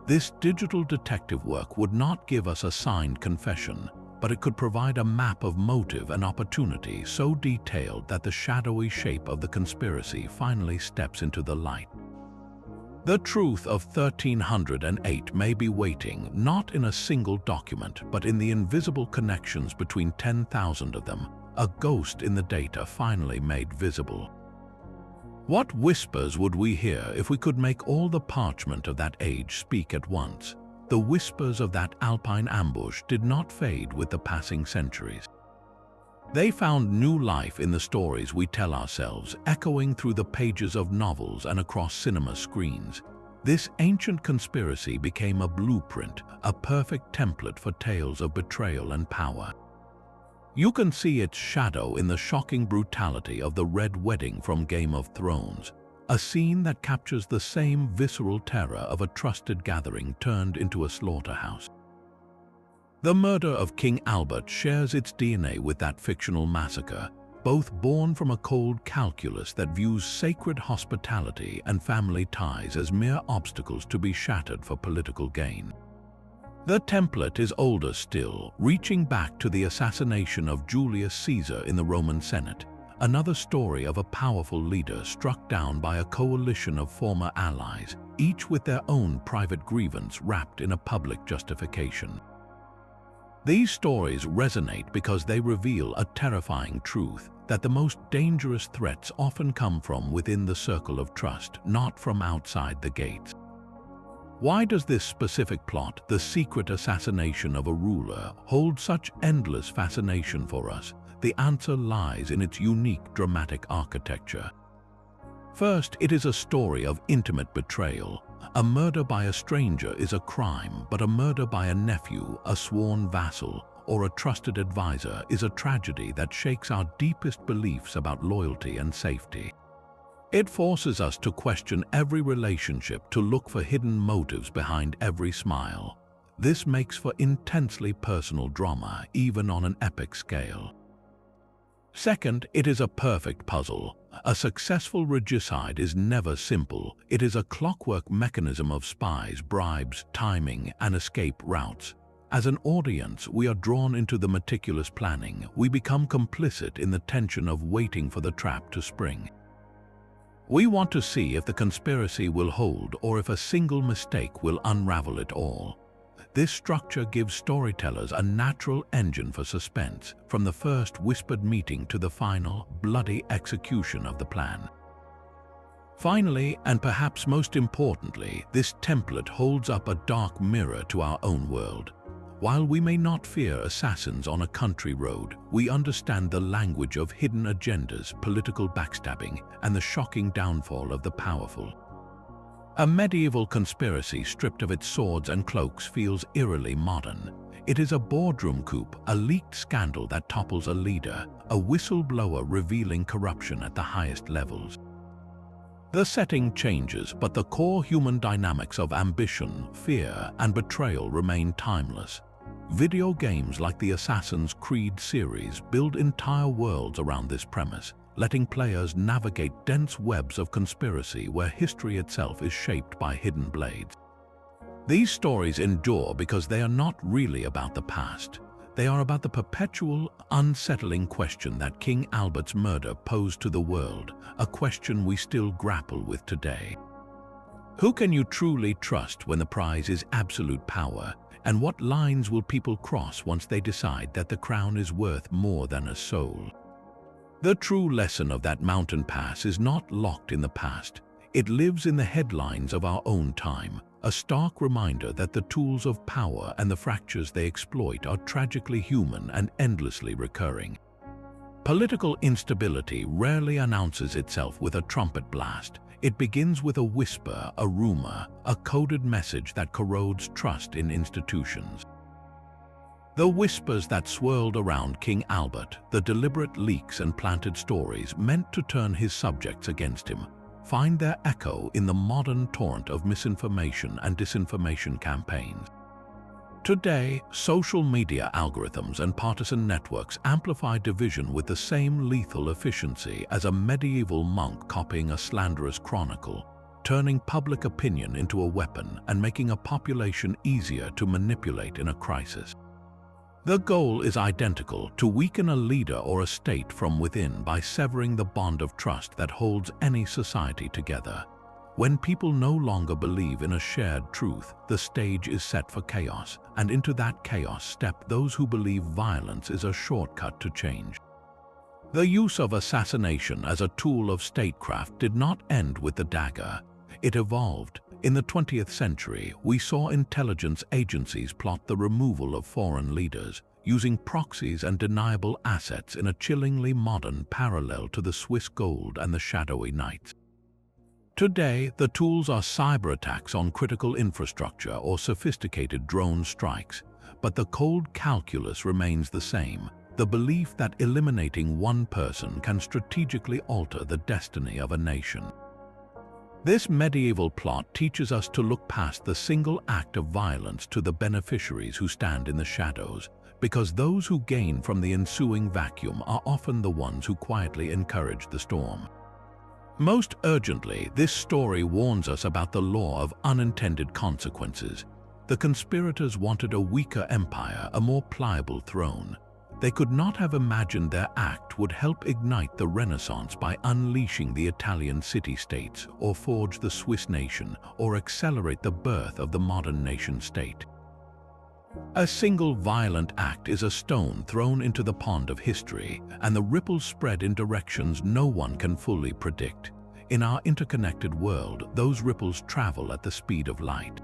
This digital detective work would not give us a signed confession, but it could provide a map of motive and opportunity so detailed that the shadowy shape of the conspiracy finally steps into the light. The truth of 1308 may be waiting not in a single document, but in the invisible connections between 10,000 of them, a ghost in the data finally made visible. What whispers would we hear if we could make all the parchment of that age speak at once? The whispers of that alpine ambush did not fade with the passing centuries. They found new life in the stories we tell ourselves, echoing through the pages of novels and across cinema screens. This ancient conspiracy became a blueprint, a perfect template for tales of betrayal and power. You can see its shadow in the shocking brutality of the Red Wedding from Game of Thrones, a scene that captures the same visceral terror of a trusted gathering turned into a slaughterhouse. The murder of King Albert shares its DNA with that fictional massacre, both born from a cold calculus that views sacred hospitality and family ties as mere obstacles to be shattered for political gain. The template is older still, reaching back to the assassination of Julius Caesar in the Roman Senate, another story of a powerful leader struck down by a coalition of former allies, each with their own private grievance wrapped in a public justification. These stories resonate because they reveal a terrifying truth, that the most dangerous threats often come from within the circle of trust, not from outside the gates. Why does this specific plot, the secret assassination of a ruler, hold such endless fascination for us? The answer lies in its unique dramatic architecture. First, it is a story of intimate betrayal. A murder by a stranger is a crime, but a murder by a nephew, a sworn vassal, or a trusted advisor is a tragedy that shakes our deepest beliefs about loyalty and safety. It forces us to question every relationship, to look for hidden motives behind every smile. This makes for intensely personal drama, even on an epic scale. Second, it is a perfect puzzle. A successful regicide is never simple. It is a clockwork mechanism of spies, bribes, timing, and escape routes. As an audience, we are drawn into the meticulous planning. We become complicit in the tension of waiting for the trap to spring. We want to see if the conspiracy will hold or if a single mistake will unravel it all. This structure gives storytellers a natural engine for suspense, from the first whispered meeting to the final, bloody execution of the plan. Finally, and perhaps most importantly, this template holds up a dark mirror to our own world. While we may not fear assassins on a country road, we understand the language of hidden agendas, political backstabbing, and the shocking downfall of the powerful. A medieval conspiracy stripped of its swords and cloaks feels eerily modern. It is a boardroom coup, a leaked scandal that topples a leader, a whistleblower revealing corruption at the highest levels. The setting changes, but the core human dynamics of ambition, fear, and betrayal remain timeless. Video games like the Assassin's Creed series build entire worlds around this premise, letting players navigate dense webs of conspiracy where history itself is shaped by hidden blades. These stories endure because they are not really about the past. They are about the perpetual, unsettling question that King Albert's murder posed to the world, a question we still grapple with today. Who can you truly trust when the prize is absolute power? And what lines will people cross once they decide that the crown is worth more than a soul? The true lesson of that mountain pass is not locked in the past. It lives in the headlines of our own time, a stark reminder that the tools of power and the fractures they exploit are tragically human and endlessly recurring. Political instability rarely announces itself with a trumpet blast. It begins with a whisper, a rumor, a coded message that corrodes trust in institutions. The whispers that swirled around King Albert, the deliberate leaks and planted stories meant to turn his subjects against him, find their echo in the modern torrent of misinformation and disinformation campaigns. Today, social media algorithms and partisan networks amplify division with the same lethal efficiency as a medieval monk copying a slanderous chronicle, turning public opinion into a weapon and making a population easier to manipulate in a crisis. The goal is identical: to weaken a leader or a state from within by severing the bond of trust that holds any society together. When people no longer believe in a shared truth, the stage is set for chaos, and into that chaos step those who believe violence is a shortcut to change. The use of assassination as a tool of statecraft did not end with the dagger. It evolved. In the 20th century, we saw intelligence agencies plot the removal of foreign leaders, using proxies and deniable assets in a chillingly modern parallel to the Swiss gold and the shadowy knights. Today, the tools are cyber attacks on critical infrastructure or sophisticated drone strikes, but the cold calculus remains the same: the belief that eliminating one person can strategically alter the destiny of a nation. This medieval plot teaches us to look past the single act of violence to the beneficiaries who stand in the shadows, because those who gain from the ensuing vacuum are often the ones who quietly encourage the storm. Most urgently, this story warns us about the law of unintended consequences. The conspirators wanted a weaker empire, a more pliable throne. They could not have imagined their act would help ignite the Renaissance by unleashing the Italian city-states, or forge the Swiss nation, or accelerate the birth of the modern nation-state. A single violent act is a stone thrown into the pond of history, and the ripples spread in directions no one can fully predict. In our interconnected world, those ripples travel at the speed of light.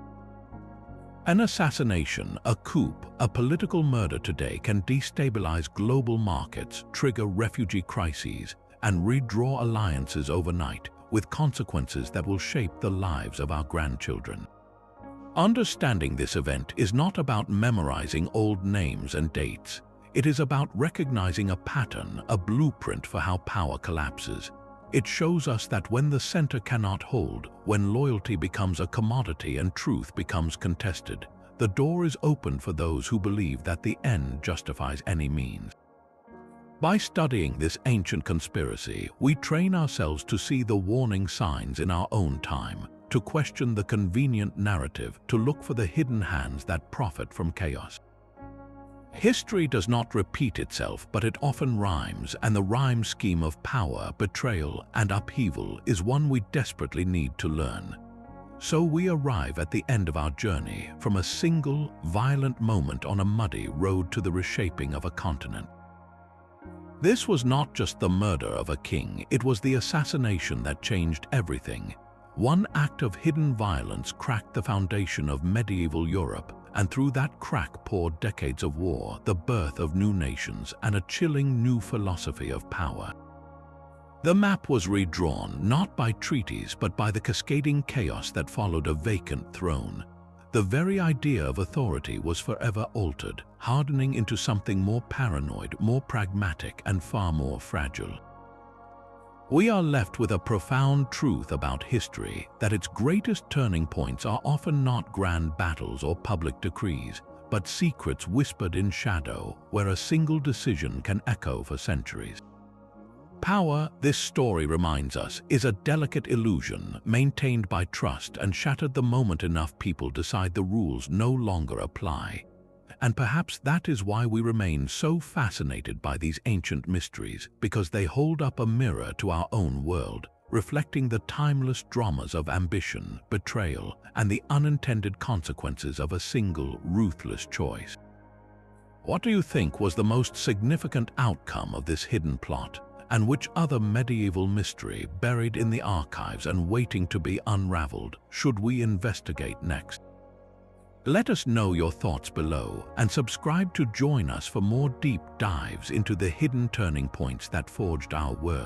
An assassination, a coup, a political murder today can destabilize global markets, trigger refugee crises, and redraw alliances overnight, with consequences that will shape the lives of our grandchildren. Understanding this event is not about memorizing old names and dates. It is about recognizing a pattern, a blueprint for how power collapses. It shows us that when the center cannot hold, when loyalty becomes a commodity and truth becomes contested, the door is open for those who believe that the end justifies any means. By studying this ancient conspiracy, we train ourselves to see the warning signs in our own time, to question the convenient narrative, to look for the hidden hands that profit from chaos. History does not repeat itself, but it often rhymes, and the rhyme scheme of power, betrayal, and upheaval is one we desperately need to learn. So we arrive at the end of our journey, from a single, violent moment on a muddy road to the reshaping of a continent. This was not just the murder of a king, it was the assassination that changed everything. One act of hidden violence cracked the foundation of medieval Europe, and through that crack poured decades of war, the birth of new nations, and a chilling new philosophy of power. The map was redrawn not by treaties but by the cascading chaos that followed a vacant throne. The very idea of authority was forever altered, hardening into something more paranoid, more pragmatic, and far more fragile. We are left with a profound truth about history, that its greatest turning points are often not grand battles or public decrees, but secrets whispered in shadow, where a single decision can echo for centuries. Power, this story reminds us, is a delicate illusion maintained by trust and shattered the moment enough people decide the rules no longer apply. And perhaps that is why we remain so fascinated by these ancient mysteries, because they hold up a mirror to our own world, reflecting the timeless dramas of ambition, betrayal, and the unintended consequences of a single, ruthless choice. What do you think was the most significant outcome of this hidden plot? And which other medieval mystery, buried in the archives and waiting to be unraveled, should we investigate next? Let us know your thoughts below, and subscribe to join us for more deep dives into the hidden turning points that forged our world.